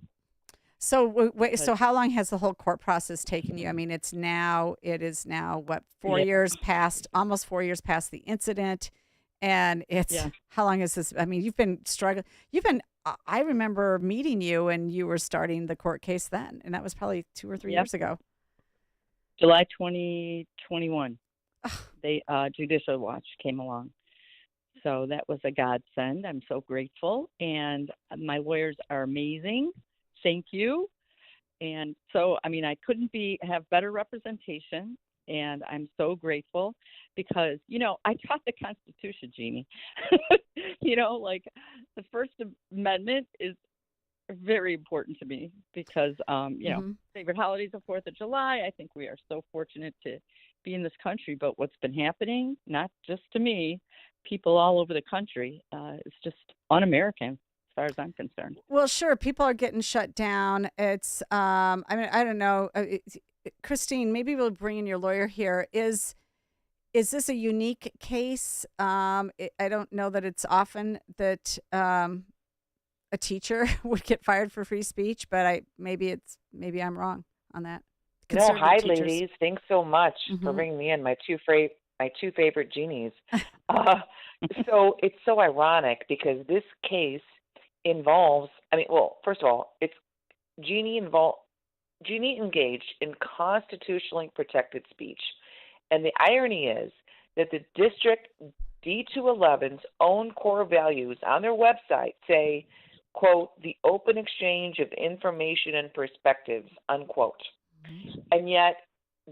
So wait, so how long has the whole court process taken you? I mean, it is now what, 4 years past, almost 4 years past the incident, and how long is this? I mean, you've been struggling. I remember meeting you and you were starting the court case then, and that was probably 2 or 3 years ago. July 2021. Judicial Watch came along. So that was a godsend. I'm so grateful, and my lawyers are amazing. Thank you. And so, I mean, I couldn't have better representation, and I'm so grateful because, I taught the Constitution, Jeannie. Like the First Amendment is very important to me because, favorite holiday is the 4th of July. I think we are so fortunate to be in this country, but what's been happening, not just to me, people all over the country, is just un-American. As far as I'm concerned. Well, sure. People are getting shut down. It's, I mean, I don't know. Christine, maybe we'll bring in your lawyer here. Is this a unique case? I don't know that it's often that a teacher would get fired for free speech, but maybe I'm wrong on that. No, hi, ladies. Thanks so much for bringing me in. My two favorite Jeannies. So it's so ironic because this case involves, first of all, it's Jeannie engaged in constitutionally protected speech. And the irony is that the district D211's own core values on their website say, quote, the open exchange of information and perspectives, unquote. And yet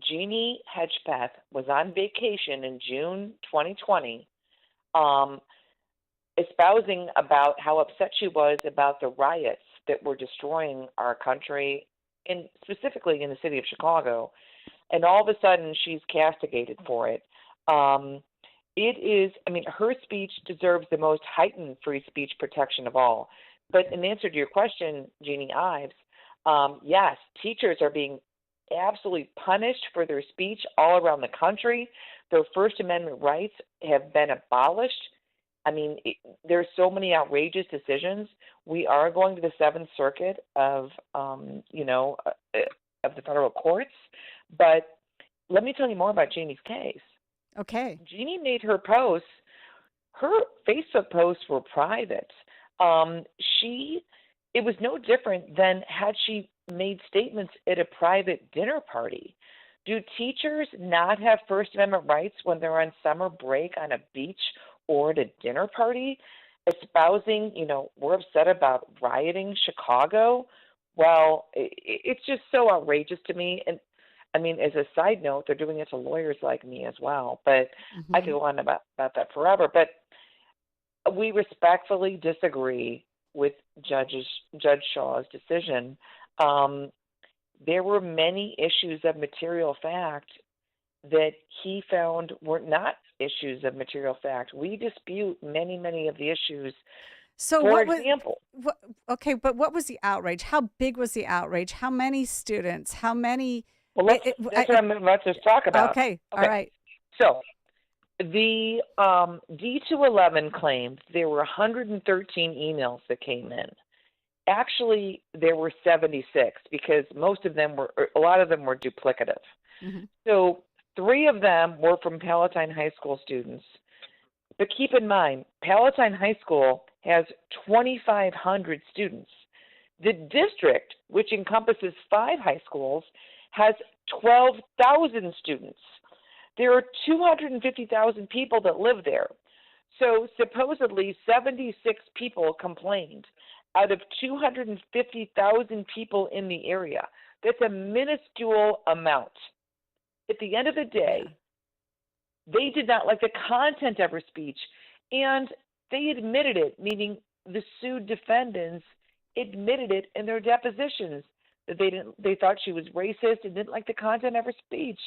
Jeanne Hedgepeth was on vacation in June 2020, espousing about how upset she was about the riots that were destroying our country, and specifically in the city of Chicago. And all of a sudden, she's castigated for it. Her speech deserves the most heightened free speech protection of all. But in answer to your question, Jeannie Ives, yes, teachers are being absolutely punished for their speech all around the country. Their First Amendment rights have been abolished. There's so many outrageous decisions. We are going to the Seventh Circuit of the federal courts. But let me tell you more about Jeannie's case. Okay. Jeannie made her posts. Her Facebook posts were private. It was no different than had she made statements at a private dinner party. Do teachers not have First Amendment rights when they're on summer break on a beach or at a dinner party, espousing, we're upset about rioting Chicago? Well, it's just so outrageous to me. And as a side note, they're doing it to lawyers like me as well. But I could go on about that forever. But we respectfully disagree with Judge Shaw's decision. There were many issues of material fact that he found were not issues of material fact. We dispute many, many of the issues. So for example. But what was the outrage? How big was the outrage? How many students? How many? Well, that's what I'm about to talk about. Okay. All right. So the D211 claimed there were 113 emails that came in. Actually, there were 76 because a lot of them were duplicative. So 3 of them were from Palatine High School students. But keep in mind, Palatine High School has 2,500 students. The district, which encompasses 5 high schools, has 12,000 students. There are 250,000 people that live there. So supposedly 76 people complained out of 250,000 people in the area. That's a minuscule amount. At the end of the day, they did not like the content of her speech, and they admitted it, meaning the sued defendants admitted it in their depositions that they thought she was racist and didn't like the content of her speech.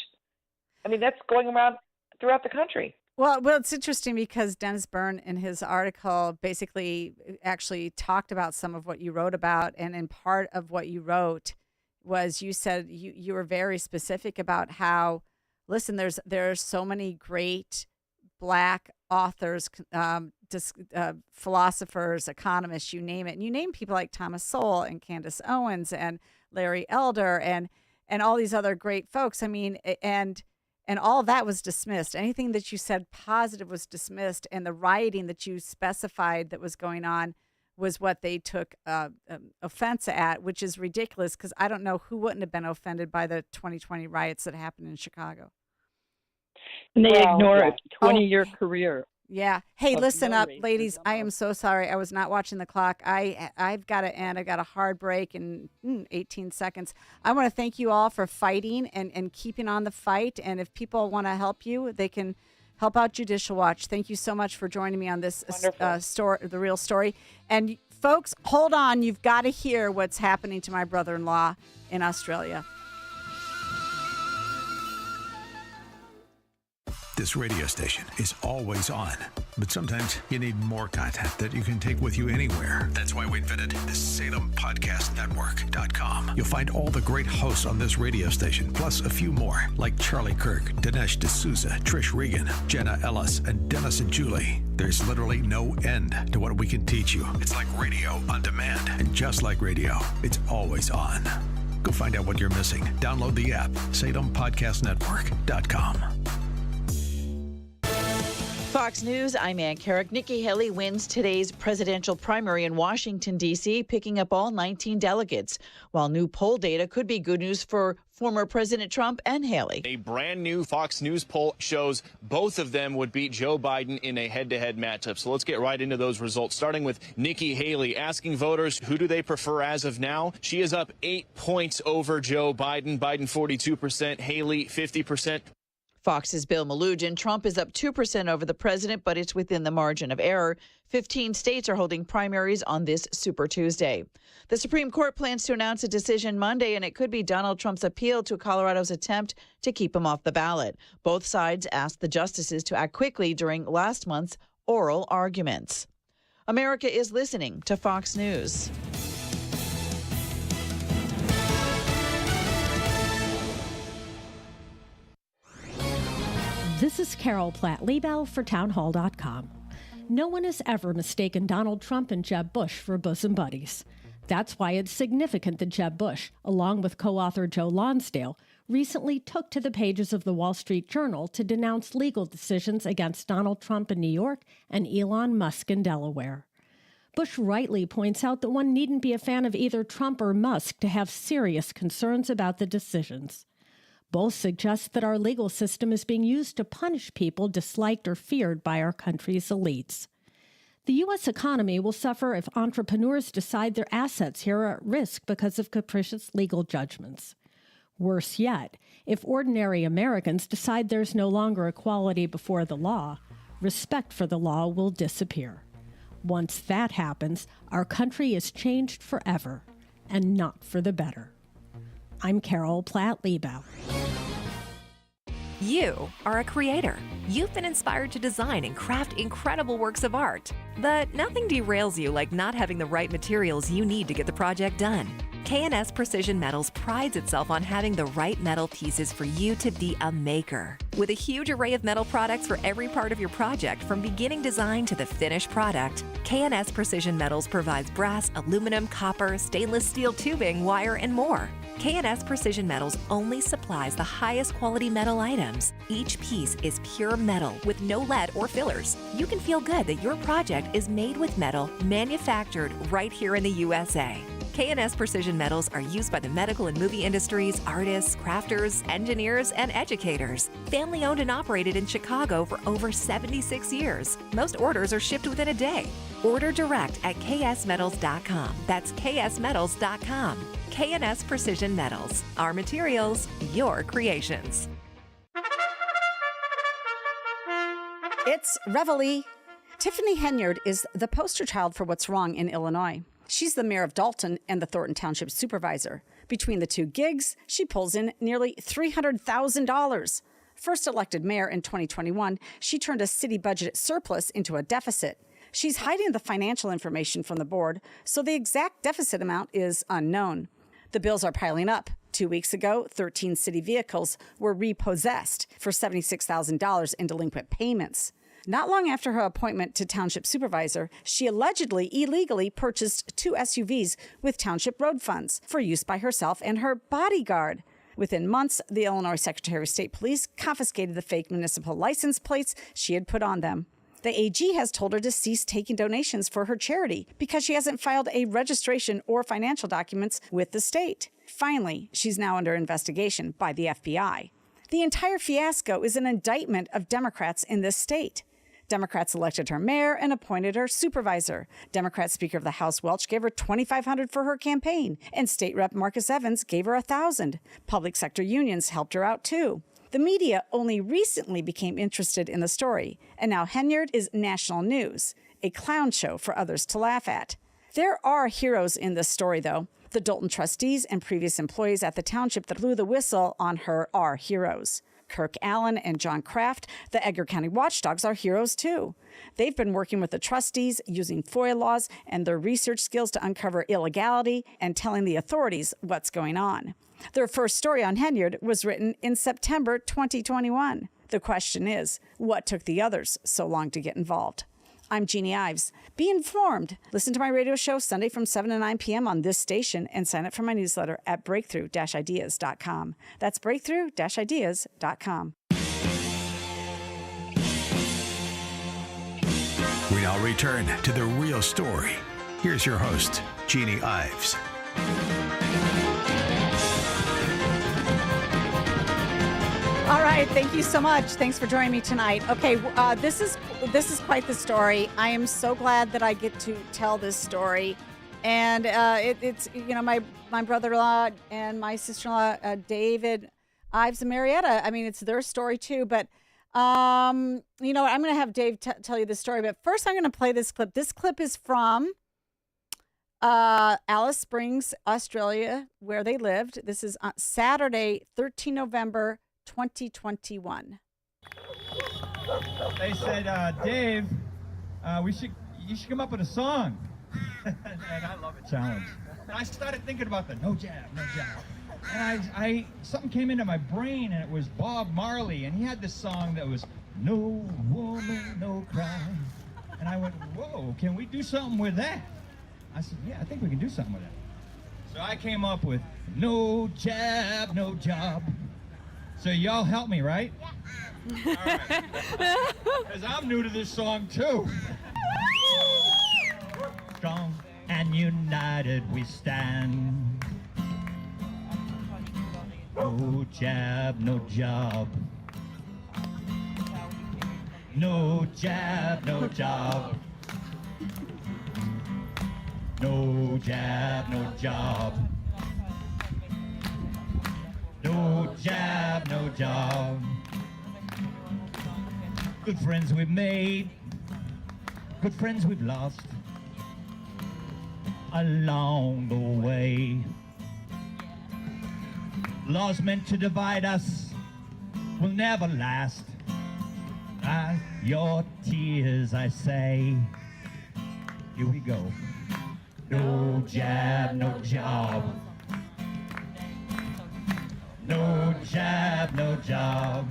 I mean, that's going around throughout the country. Well, it's interesting because Dennis Byrne in his article basically actually talked about some of what you wrote about, and in part of what you wrote was you said you were very specific about how, listen, there's so many great Black authors, philosophers, economists, you name it. And you name people like Thomas Sowell and Candace Owens and Larry Elder and all these other great folks. I mean, and all that was dismissed. Anything that you said positive was dismissed, and the rioting that you specified that was going on was what they took offense at, which is ridiculous because I don't know who wouldn't have been offended by the 2020 riots that happened in Chicago. And they ignore a 20-year career. Yeah. Hey, listen up, ladies. I am so sorry. I was not watching the clock. I've got to end. I got a hard break in 18 seconds. I want to thank you all for fighting and keeping on the fight. And if people want to help you, they can help out Judicial Watch. Thank you so much for joining me on this story, The Real Story. And folks, hold on. You've got to hear what's happening to my brother-in-law in Australia. This radio station is always on, but sometimes you need more content that you can take with you anywhere. That's why we invented the SalemPodcastNetwork.com. You'll find all the great hosts on this radio station, plus a few more, like Charlie Kirk, Dinesh D'Souza, Trish Regan, Jenna Ellis, and Dennis and Julie. There's literally no end to what we can teach you. It's like radio on demand, and just like radio, it's always on. Go find out what you're missing. Download the app, SalemPodcastNetwork.com. Fox News, I'm Ann Carrick. Nikki Haley wins today's presidential primary in Washington, D.C., picking up all 19 delegates, while new poll data could be good news for former President Trump and Haley. A brand new Fox News poll shows both of them would beat Joe Biden in a head-to-head matchup. So let's get right into those results, starting with Nikki Haley, asking voters who do they prefer as of now. She is up 8 points over Joe Biden. Biden 42%, Haley 50%. Fox's Bill Malugin. Trump is up 2% over the president, but it's within the margin of error. 15 states are holding primaries on this Super Tuesday. The Supreme Court plans to announce a decision Monday, and it could be Donald Trump's appeal to Colorado's attempt to keep him off the ballot. Both sides asked the justices to act quickly during last month's oral arguments. America is listening to Fox News. This is Carol Platt-Liebau for townhall.com. No one has ever mistaken Donald Trump and Jeb Bush for bosom buddies. That's why it's significant that Jeb Bush, along with co-author Joe Lonsdale, recently took to the pages of the Wall Street Journal to denounce legal decisions against Donald Trump in New York and Elon Musk in Delaware. Bush rightly points out that one needn't be a fan of either Trump or Musk to have serious concerns about the decisions. Both suggest that our legal system is being used to punish people disliked or feared by our country's elites. The U.S. economy will suffer if entrepreneurs decide their assets here are at risk because of capricious legal judgments. Worse yet, if ordinary Americans decide there's no longer equality before the law, respect for the law will disappear. Once that happens, our country is changed forever, and not for the better. I'm Carol Platt-Liebau. You are a creator. You've been inspired to design and craft incredible works of art. But nothing derails you like not having the right materials you need to get the project done. K&S Precision Metals prides itself on having the right metal pieces for you to be a maker. With a huge array of metal products for every part of your project, from beginning design to the finished product, K&S Precision Metals provides brass, aluminum, copper, stainless steel tubing, wire, and more. K&S Precision Metals only supplies the highest quality metal items. Each piece is pure metal with no lead or fillers. You can feel good that your project is made with metal manufactured right here in the USA. K&S Precision Metals are used by the medical and movie industries, artists, crafters, engineers, and educators. Family owned and operated in Chicago for over 76 years. Most orders are shipped within a day. Order direct at ksmetals.com. That's ksmetals.com. K&S Precision Metals. Our materials, your creations. It's Reveille. Tiffany Henyard is the poster child for what's wrong in Illinois. She's the mayor of Dalton and the Thornton Township supervisor. Between the two gigs, she pulls in nearly $300,000. First elected mayor in 2021, she turned a city budget surplus into a deficit. She's hiding the financial information from the board, so the exact deficit amount is unknown. The bills are piling up. 2 weeks ago, 13 city vehicles were repossessed for $76,000 in delinquent payments. Not long after her appointment to township supervisor, she allegedly illegally purchased 2 SUVs with township road funds for use by herself and her bodyguard. Within months, the Illinois Secretary of State Police confiscated the fake municipal license plates she had put on them. The AG has told her to cease taking donations for her charity because she hasn't filed a registration or financial documents with the state. Finally, she's now under investigation by the FBI. The entire fiasco is an indictment of Democrats in this state. Democrats elected her mayor and appointed her supervisor. Democrat Speaker of the House Welch gave her $2,500 for her campaign, and State Rep Marcus Evans gave her $1,000. Public sector unions helped her out too. The media only recently became interested in the story, and now Henyard is national news, a clown show for others to laugh at. There are heroes in this story, though. The Dalton trustees and previous employees at the township that blew the whistle on her are heroes. Kirk Allen and John Kraft, the Edgar County Watchdogs, are heroes too. They've been working with the trustees, using FOIA laws and their research skills to uncover illegality and telling the authorities what's going on. Their first story on Henyard was written in September 2021. The question is, what took the others so long to get involved? I'm Jeanne Ives. Be informed. Listen to my radio show Sunday from 7 to 9 p.m. on this station and sign up for my newsletter at breakthrough-ideas.com. That's breakthrough-ideas.com. We now return to the real story. Here's your host, Jeanne Ives. All right, thank you so much. Thanks for joining me tonight. Okay, this is quite the story. I am so glad that I get to tell this story, and it's my brother-in-law and my sister-in-law, David Ives and Marietta. I mean, it's their story too. But I'm going to have Dave tell you the story. But first, I'm going to play this clip. This clip is from Alice Springs, Australia, where they lived. This is on Saturday, 13 November. 2021. They said, Dave, you should come up with a song. And I love a challenge. And I started thinking about the no jab. And I something came into my brain, and it was Bob Marley, and he had this song that was No Woman, No Cry. And I went, whoa, can we do something with that? I said, yeah, I think we can do something with that. So I came up with No Jab, No Job. So y'all help me, right? Yeah. All right. Because I'm new to this song, too. Strong and united we stand. No jab, no job. No jab, no job. No jab, no job. No jab, no job. Good friends we've made, good friends we've lost along the way. Laws meant to divide us will never last. Your tears, I say. Here we go. No jab, no job. No jab, no job.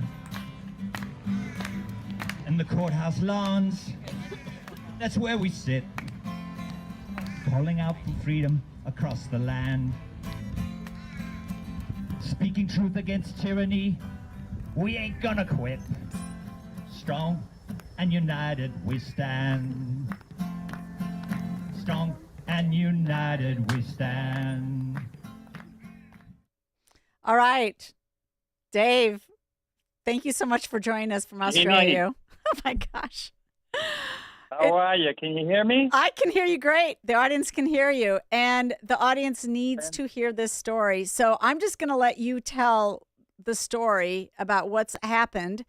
And the courthouse lawns, that's where we sit, calling out for freedom across the land. speaking truth against tyranny. We ain't gonna quit. Strong and united we stand. Strong and united we stand. All right. Dave, thank you so much for joining us from Australia. Oh, my gosh. How are you? Can you hear me? I can hear you great. The audience can hear you, and the audience needs to hear this story. So I'm just going to let you tell the story about what's happened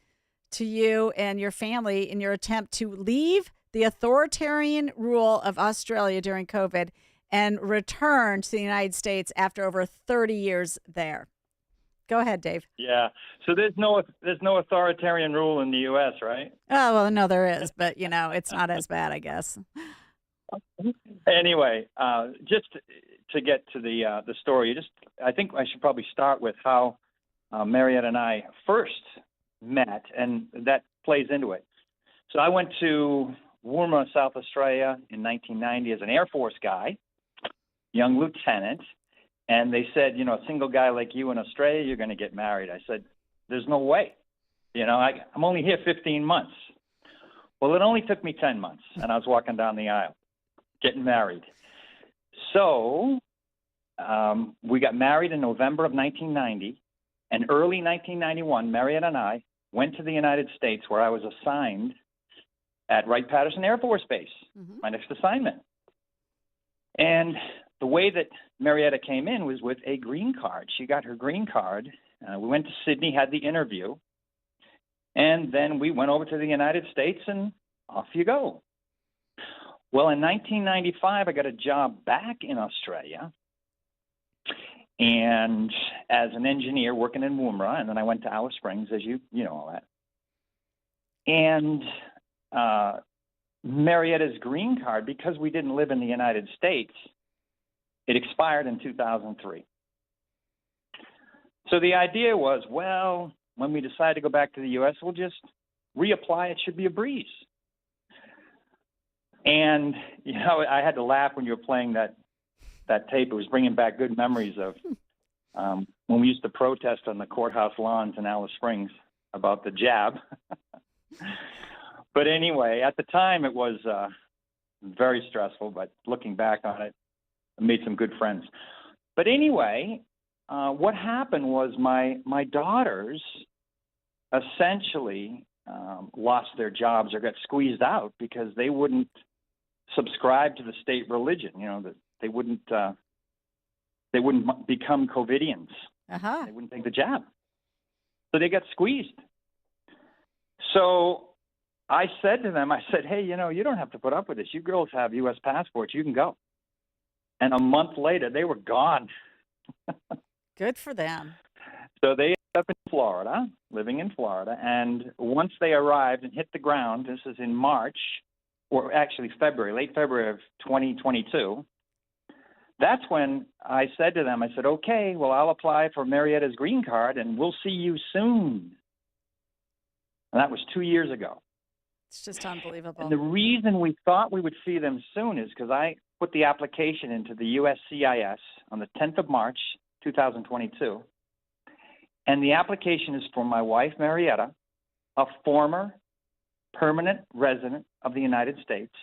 to you and your family in your attempt to leave the authoritarian rule of Australia during COVID and return to the United States after over 30 years there. Go ahead, Dave. Yeah. So there's no authoritarian rule in the U.S., right? Oh, well, no, there is, but, it's not as bad, I guess. Anyway, just to get to the story, I think I should probably start with how Marietta and I first met, and that plays into it. So I went to Woomera, South Australia in 1990 as an Air Force guy, young lieutenant, and they said, a single guy like you in Australia, you're going to get married. I said, there's no way. I'm only here 15 months. Well, it only took me 10 months, and I was walking down the aisle, getting married. So we got married in November of 1990, and early 1991, Marietta and I went to the United States, where I was assigned at Wright-Patterson Air Force Base, my next assignment. And the way that Marietta came in was with a green card. She got her green card. We went to Sydney, had the interview, and then we went over to the United States, and off you go. Well, in 1995, I got a job back in Australia, and as an engineer working in Woomera, and then I went to Alice Springs, as you know all that. And Marietta's green card, because we didn't live in the United States, it expired in 2003. So the idea was, well, when we decide to go back to the U.S., we'll just reapply. It should be a breeze. And, I had to laugh when you were playing that tape. It was bringing back good memories of when we used to protest on the courthouse lawns in Alice Springs about the jab. But anyway, at the time it was very stressful, but looking back on it, I made some good friends. But anyway, what happened was my daughters essentially lost their jobs or got squeezed out because they wouldn't subscribe to the state religion. That they wouldn't become COVIDians. They wouldn't take the jab, so they got squeezed. So I said to them, hey, you don't have to put up with this. You girls have U.S. passports. You can go. And a month later, they were gone. Good for them. So they ended up in Florida, living in Florida. And once they arrived and hit the ground, this is in March, or actually February, late February of 2022, that's when I said to them, okay, well, I'll apply for Marietta's green card, and we'll see you soon. And that was 2 years ago. It's just unbelievable. And the reason we thought we would see them soon is because I put the application into the USCIS on the 10th of March, 2022. And the application is for my wife, Marietta, a former permanent resident of the United States,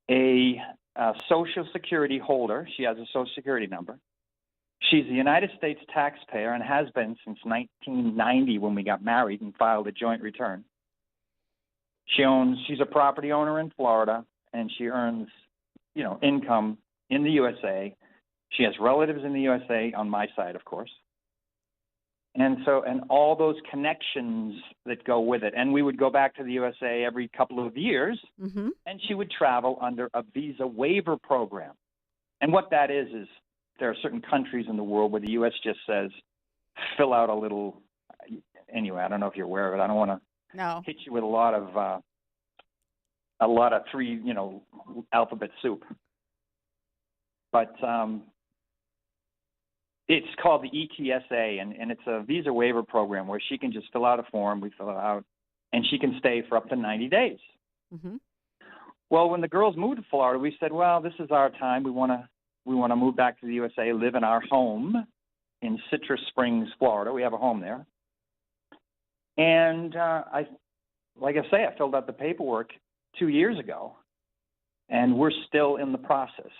a Social Security holder. She has a Social Security number. She's a United States taxpayer and has been since 1990 when we got married and filed a joint return. She's a property owner in Florida, and she earns, income in the USA. She has relatives in the USA on my side, of course. And all those connections that go with it. And we would go back to the USA every couple of years, and she would travel under a visa waiver program. And what that is there are certain countries in the world where the U.S. just says, fill out a little, anyway, I don't know if you're aware of it. I don't want to hit you with a lot of three, alphabet soup. But it's called the ETSA, and it's a visa waiver program where she can just fill out a form, we fill it out, and she can stay for up to 90 days. Well, when the girls moved to Florida, we said, well, this is our time. We want to move back to the USA, live in our home. in Citrus Springs, Florida. We have a home there. And I filled out the paperwork 2 years ago, and we're still in the process.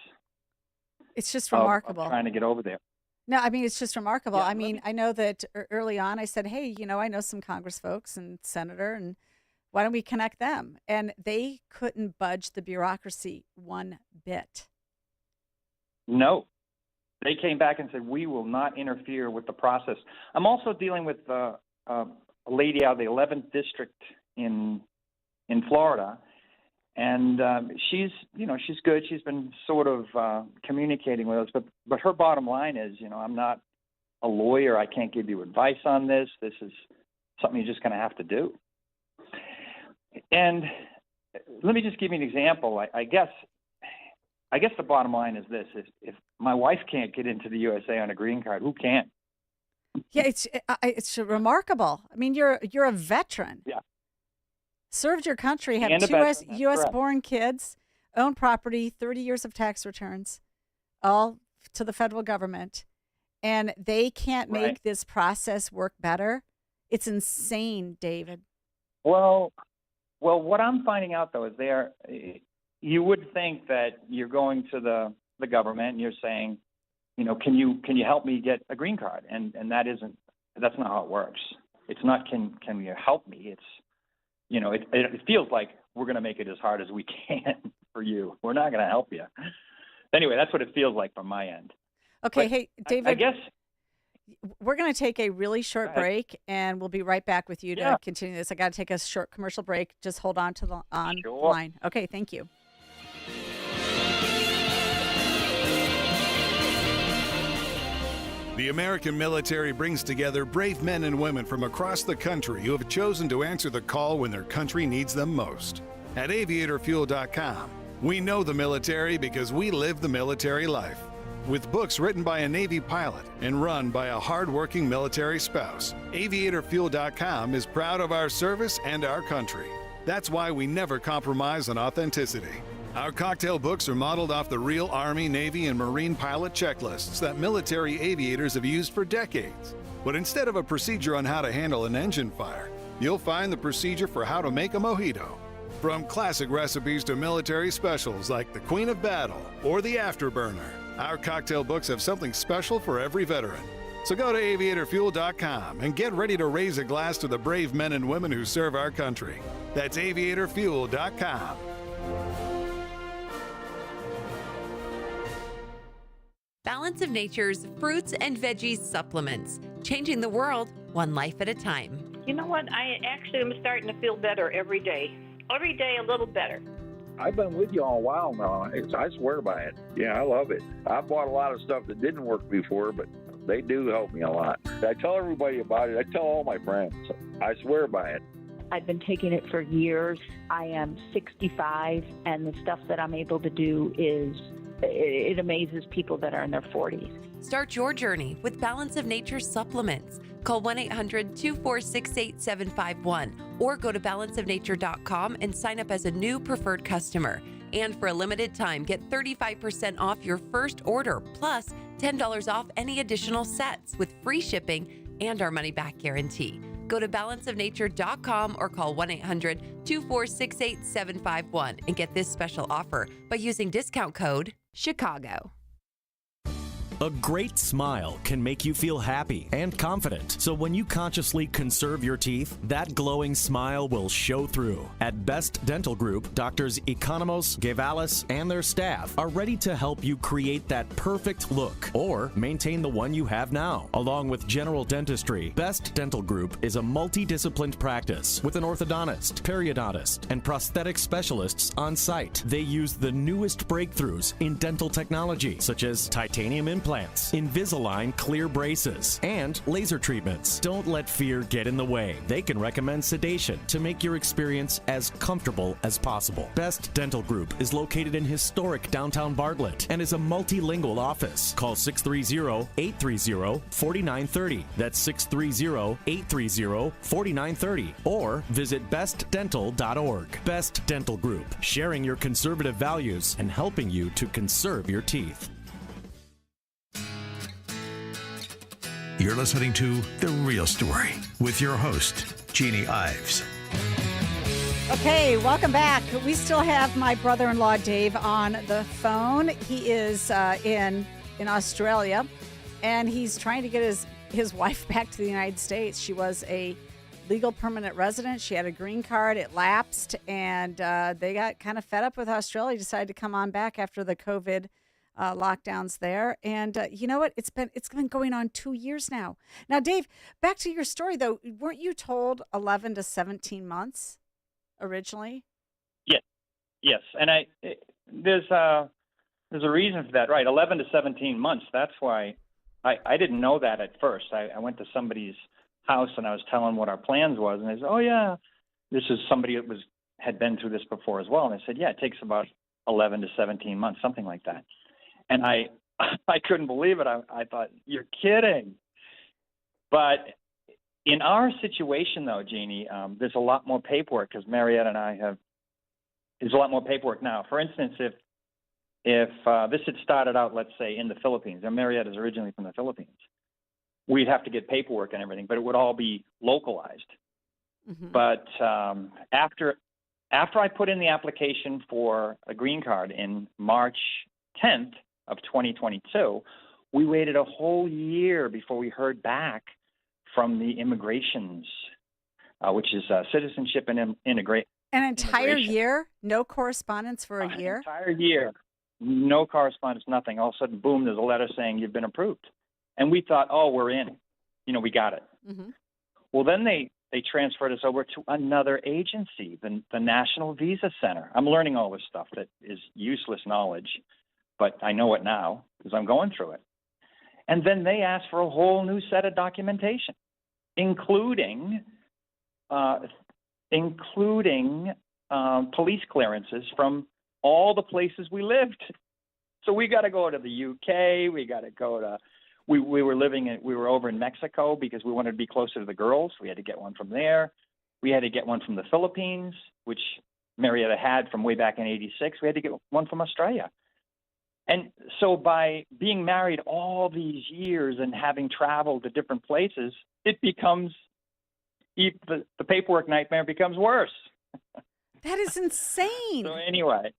It's just remarkable. Of trying to get over there. No, I mean, it's just remarkable. Yeah, I mean, I know that early on I said, hey, I know some Congress folks and senator, and why don't we connect them? And they couldn't budge the bureaucracy one bit. No. They came back and said, we will not interfere with the process. I'm also dealing with a lady out of the 11th District in Florida, and she's good. She's been sort of communicating with us, but her bottom line is, I'm not a lawyer. I can't give you advice on this. This is something you're just going to have to do. And let me just give you an example. I guess the bottom line is this: if my wife can't get into the USA on a green card, who can? Yeah, it's remarkable. I mean, you're a veteran. Yeah. Served your country, have And a two veteran, U.S. correct. born kids, own property, 30 years of tax returns, all to the federal government, and they can't Right. make this process work better. It's insane, David. Well, what I'm finding out though is you would think that you're going to the government and you're saying, can you help me get a green card? And that's not how it works. It's not can you help me? It's it feels like we're going to make it as hard as we can for you. We're not going to help you. Anyway, that's what it feels like from my end. Okay, But hey, David. I guess we're going to take a really short break, and we'll be right back with you to continue this. I got to take a short commercial break. Just hold on to the line. Okay, thank you. The American military brings together brave men and women from across the country who have chosen to answer the call when their country needs them most. At aviatorfuel.com, we know the military because we live the military life. With books written by a Navy pilot and run by a hard-working military spouse, aviatorfuel.com is proud of our service and our country. That's why we never compromise on authenticity. Our cocktail books are modeled off the real Army, Navy, and Marine pilot checklists that military aviators have used for decades. But instead of a procedure on how to handle an engine fire, you'll find the procedure for how to make a mojito. From classic recipes to military specials like the Queen of Battle or the Afterburner, our cocktail books have something special for every veteran. So go to aviatorfuel.com and get ready to raise a glass to the brave men and women who serve our country. That's aviatorfuel.com. Balance of Nature's fruits and veggies supplements, changing the world one life at a time. You know what? I actually am starting to feel better every day. Every day a little better. I've been with you all a while now. I swear by it. Yeah, I love it. I bought a lot of stuff that didn't work before, but they do help me a lot. I tell everybody about it. I tell all my friends. I swear by it. I've been taking it for years. I am 65, and the stuff that I'm able to do it amazes people that are in their 40s. Start your journey with Balance of Nature supplements. Call 1-800-246-8751 or go to balanceofnature.com and sign up as a new preferred customer. And for a limited time, get 35% off your first order, plus $10 off any additional sets with free shipping and our money-back guarantee. Go to balanceofnature.com or call 1-800-246-8751 and get this special offer by using discount code CHICAGO. A great smile can make you feel happy and confident. So when you consciously conserve your teeth, that glowing smile will show through. At Best Dental Group, Doctors Economos, Guevalis, and their staff are ready to help you create that perfect look or maintain the one you have now. Along with general dentistry, Best Dental Group is a multidisciplined practice with an orthodontist, periodontist, and prosthetic specialists on site. They use the newest breakthroughs in dental technology, such as titanium implants, Invisalign clear braces, and laser treatments. Don't let fear get in the way. They can recommend sedation to make your experience as comfortable as possible. Best Dental Group is located in historic downtown Bartlett and is a multilingual office. Call 630-830-4930. That's 630-830-4930. Or visit bestdental.org. Best Dental Group, sharing your conservative values and helping you to conserve your teeth. You're listening to The Real Story with your host, Jeanne Ives. Okay, welcome back. We still have my brother-in-law Dave on the phone. He is in Australia, and he's trying to get his wife back to the United States. She was a legal permanent resident. She had a green card. It lapsed, and they got kind of fed up with Australia. Decided to come on back after the COVID lockdowns there. And you know what? It's been going on 2 years now. Now, Dave, back to your story though. Weren't you told 11 to 17 months originally? Yes, and there's a reason for that, right? 11 to 17 months. That's why I didn't know that at first. I went to somebody's house and I was telling what our plans was, and they said, "Oh yeah, this is somebody that had been through this before as well." And I said, "Yeah, it takes about 11 to 17 months, something like that." And I couldn't believe it. I thought, "You're kidding!" But in our situation, though, Jeannie, there's a lot more paperwork because Marietta and I there's a lot more paperwork now. For instance, if this had started out, let's say, in the Philippines, and Marietta is originally from the Philippines, we'd have to get paperwork and everything, but it would all be localized. Mm-hmm. But after I put in the application for a green card in March 10th of 2022, we waited a whole year before we heard back from the immigrations, which is citizenship and immigration. An entire year? No correspondence for a year? An entire year. No correspondence, nothing. All of a sudden, boom, there's a letter saying you've been approved. And we thought, oh, we're in. We got it. Mm-hmm. Well, then they transferred us over to another agency, the National Visa Center. I'm learning all this stuff that is useless knowledge, but I know it now because I'm going through it. And then they asked for a whole new set of documentation, including police clearances from all the places we lived. So we got to go to the UK. We got to go to. We were over in Mexico because we wanted to be closer to the girls. We had to get one from there. We had to get one from the Philippines, which Marietta had from way back in '86. We had to get one from Australia. And so by being married all these years and having traveled to different places, it becomes the paperwork nightmare becomes worse. That is insane. So anyway,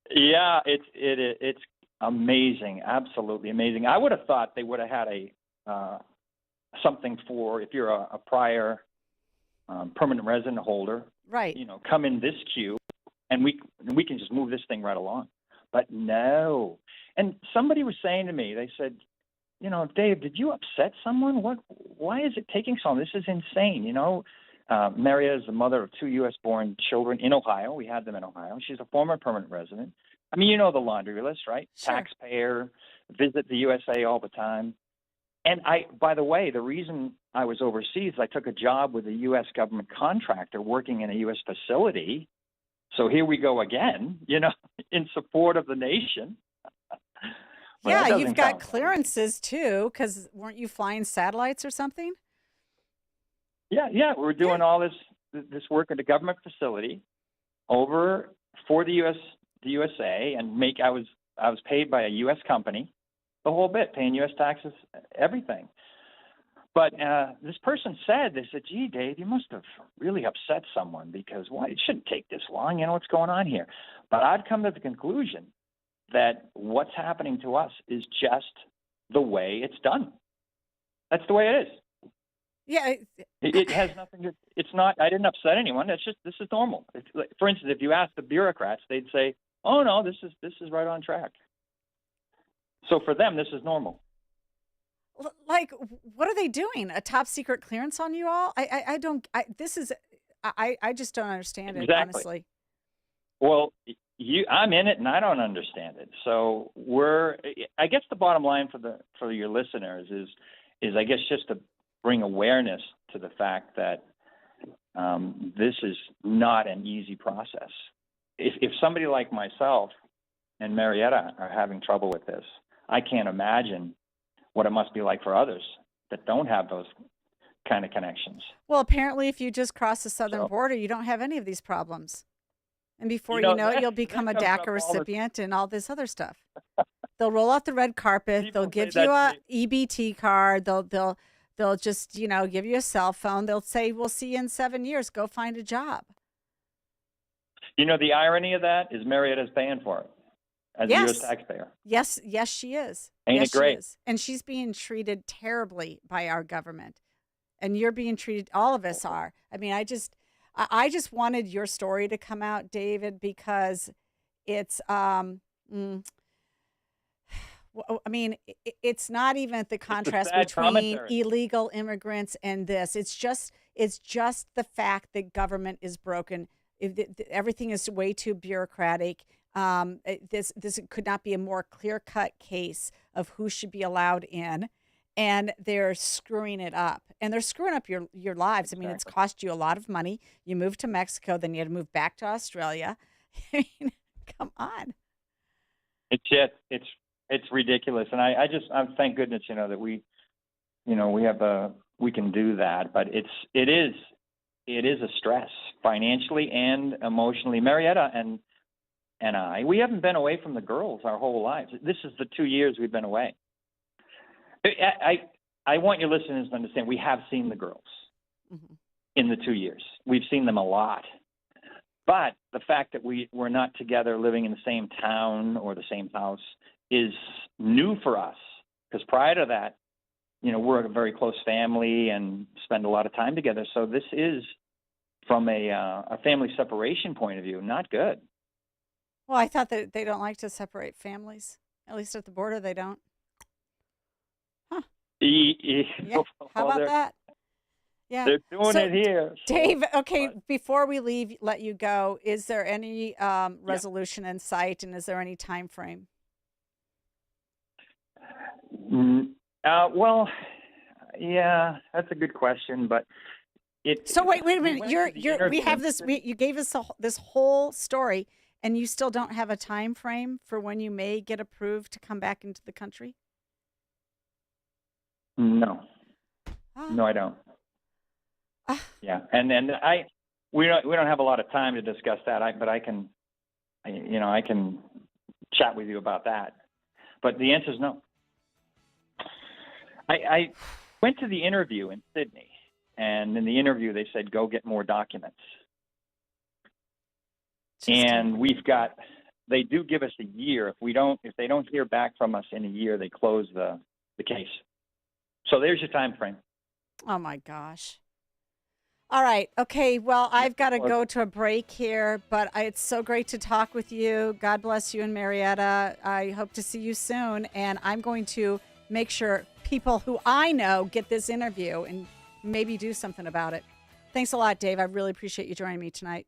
yeah, it's amazing, absolutely amazing. I would have thought they would have had something for if you're a prior permanent resident holder, right? Come in this queue, and we can just move this thing right along. But no. And somebody was saying to me, they said, Dave, did you upset someone? Why is it taking so long? This is insane. Marietta is the mother of 2 U.S.-born children in Ohio. We had them in Ohio. She's a former permanent resident. I mean, the laundry list, right? Sure. Taxpayer, visit the USA all the time. And by the way, the reason I was overseas, I took a job with a U.S. government contractor working in a U.S. facility. So here we go again, in support of the nation. Yeah, you've got clearances too, because weren't you flying satellites or something? Yeah, we're doing all this work at a government facility over for the USA, and I was paid by a U.S. company, the whole bit, paying U.S. taxes, everything. But this person said, they said, "Gee, Dave, you must have really upset someone because it shouldn't take this long. What's going on here?" But I'd come to the conclusion that what's happening to us is just the way it's done. That's the way it is. Yeah. It has nothing to. It's not. I didn't upset anyone. It's just this is normal. For instance, if you ask the bureaucrats, they'd say, "Oh no, this is right on track." So for them, this is normal. Like, what are they doing? A top secret clearance on you all? I just don't understand it, exactly. Honestly. Well, I'm in it and I don't understand it. So I guess the bottom line for your listeners is I guess just to bring awareness to the fact that this is not an easy process. If somebody like myself and Marietta are having trouble with this, I can't imagine what it must be like for others that don't have those kind of connections. Well, apparently if you just cross the southern border, you don't have any of these problems. And before you know it, you'll become a DACA recipient and all this other stuff. They'll roll out the red carpet. They'll give you a EBT card. They'll They'll just, give you a cell phone. They'll say, we'll see you in 7 years. Go find a job. The irony of that is Marietta's paying for it as a U.S. taxpayer. Yes, she is. Ain't it great? She is. And she's being treated terribly by our government. And you're being treated, all of us are. I mean, I just wanted your story to come out, David, because it's, it's not even the contrast between illegal immigrants and this. It's just the fact that government is broken. Everything is way too bureaucratic. This could not be a more clear-cut case of who should be allowed in, and they're screwing it up. And they're screwing up your lives. I mean, it's cost you a lot of money. You moved to Mexico, then you had to move back to Australia. I mean, come on. It's ridiculous, and I thank goodness that we can do that, but it is a stress financially and emotionally. Marietta and we haven't been away from the girls our whole lives. This is the 2 years we've been away. I want your listeners to understand we have seen the girls in the 2 years. We've seen them a lot. But the fact that we're not together living in the same town or the same house is new for us. Because prior to that, we're a very close family and spend a lot of time together. So this is, from a family separation point of view, not good. Well, I thought that they don't like to separate families. At least at the border, they don't. Huh. Yeah. How about that? Yeah. They're doing it here. So. Dave, okay, before we let you go, is there any resolution in sight, and is there any time frame? Well, yeah, that's a good question, but So wait a minute. You gave us this whole story, and you still don't have a time frame for when you may get approved to come back into the country? No. No, I don't. Yeah, and we don't have a lot of time to discuss that. But I can chat with you about that. But the answer is no. I went to the interview in Sydney, and in the interview they said, go get more documents. And they do give us a year. If they don't hear back from us in a year, they close the case. So there's your time frame. Oh my gosh. All right. Okay. Well, I've got to go to a break here, but it's so great to talk with you. God bless you and Marietta. I hope to see you soon. And I'm going to make sure people who I know get this interview and maybe do something about it. Thanks a lot, Dave. I really appreciate you joining me tonight.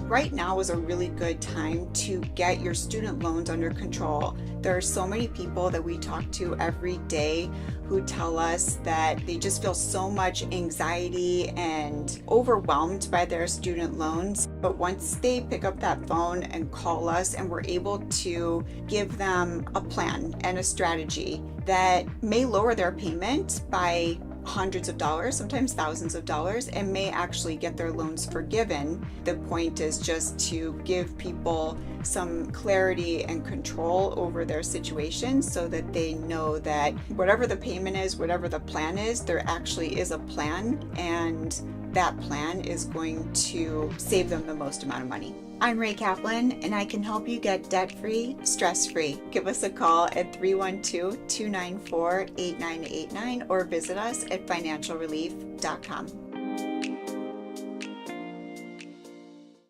Right now is a really good time to get your student loans under control. There are so many people that we talk to every day who tell us that they just feel so much anxiety and overwhelmed by their student loans. But once they pick up that phone and call us, and we're able to give them a plan and a strategy that may lower their payment by hundreds of dollars, sometimes thousands of dollars, and may actually get their loans forgiven. The point is just to give people some clarity and control over their situation so that they know that whatever the payment is, whatever the plan is, there actually is a plan, and that plan is going to save them the most amount of money. I'm Ray Kaplan, and I can help you get debt-free, stress-free. Give us a call at 312-294-8989 or visit us at financialrelief.com.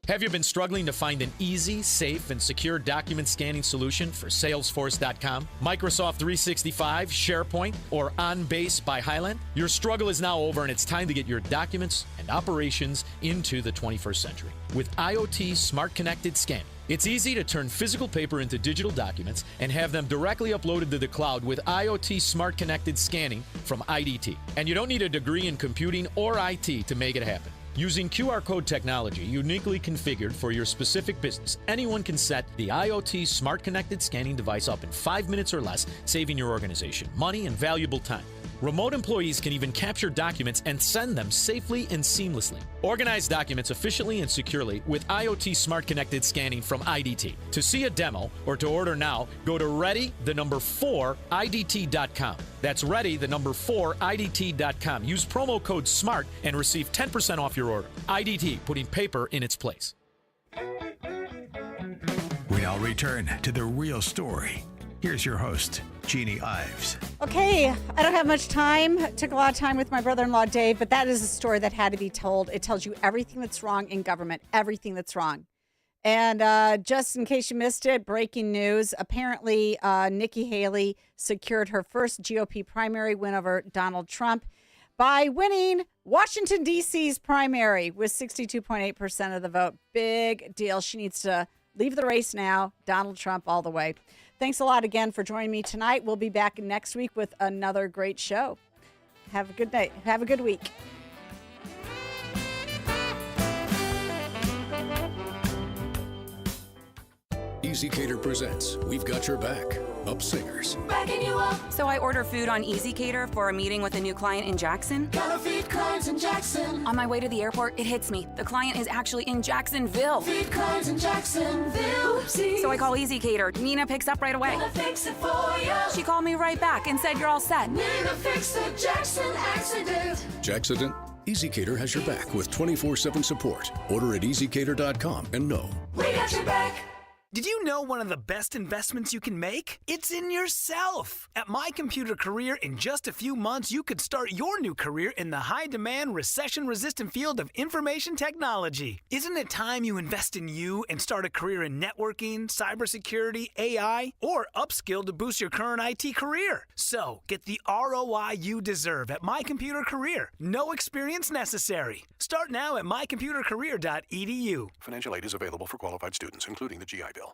Have you been struggling to find an easy, safe, and secure document scanning solution for Salesforce.com, Microsoft 365, SharePoint, or OnBase by Highland? Your struggle is now over, and it's time to get your documents and operations into the 21st century with IoT Smart Connected Scanning. It's easy to turn physical paper into digital documents and have them directly uploaded to the cloud with IoT Smart Connected Scanning from IDT. And you don't need a degree in computing or IT to make it happen. Using QR code technology uniquely configured for your specific business, anyone can set the IoT Smart Connected Scanning device up in 5 minutes or less, saving your organization money and valuable time. Remote employees can even capture documents and send them safely and seamlessly. Organize documents efficiently and securely with IoT Smart Connected Scanning from IDT. To see a demo or to order now, go to ready4idt.com. That's ready4idt.com. Use promo code SMART and receive 10% off your order. IDT, putting paper in its place. We now return to the real story. Here's your host, Jeanne Ives. Okay, I don't have much time. It took a lot of time with my brother-in-law, Dave, but that is a story that had to be told. It tells you everything that's wrong in government, everything that's wrong. And just in case you missed it, breaking news. Apparently, Nikki Haley secured her first GOP primary win over Donald Trump by winning Washington, D.C.'s primary with 62.8% of the vote. Big deal. She needs to leave the race now. Donald Trump all the way. Thanks a lot again for joining me tonight. We'll be back next week with another great show. Have a good night. Have a good week. EasyCater presents We've Got Your Back, Up Singers. Backing you up. So I order food on EasyCater for a meeting with a new client in Jackson. Gotta feed clients in Jackson. On my way to the airport, it hits me. The client is actually in Jacksonville. Feed clients in Jacksonville. Oopsies. So I call EasyCater. Nina picks up right away. Gonna fix it for you. She called me right back and said, "You're all set." Nina fixed the Jackson accident. Jackson? EasyCater has your back with 24/7 support. Order at easycater.com and know We got your back. Did you know one of the best investments you can make? It's in yourself. At My Computer Career, in just a few months, you could start your new career in the high-demand, recession-resistant field of information technology. Isn't it time you invest in you and start a career in networking, cybersecurity, AI, or upskill to boost your current IT career? So, get the ROI you deserve at My Computer Career. No experience necessary. Start now at mycomputercareer.edu. financial aid is available for qualified students, including the GI Bill.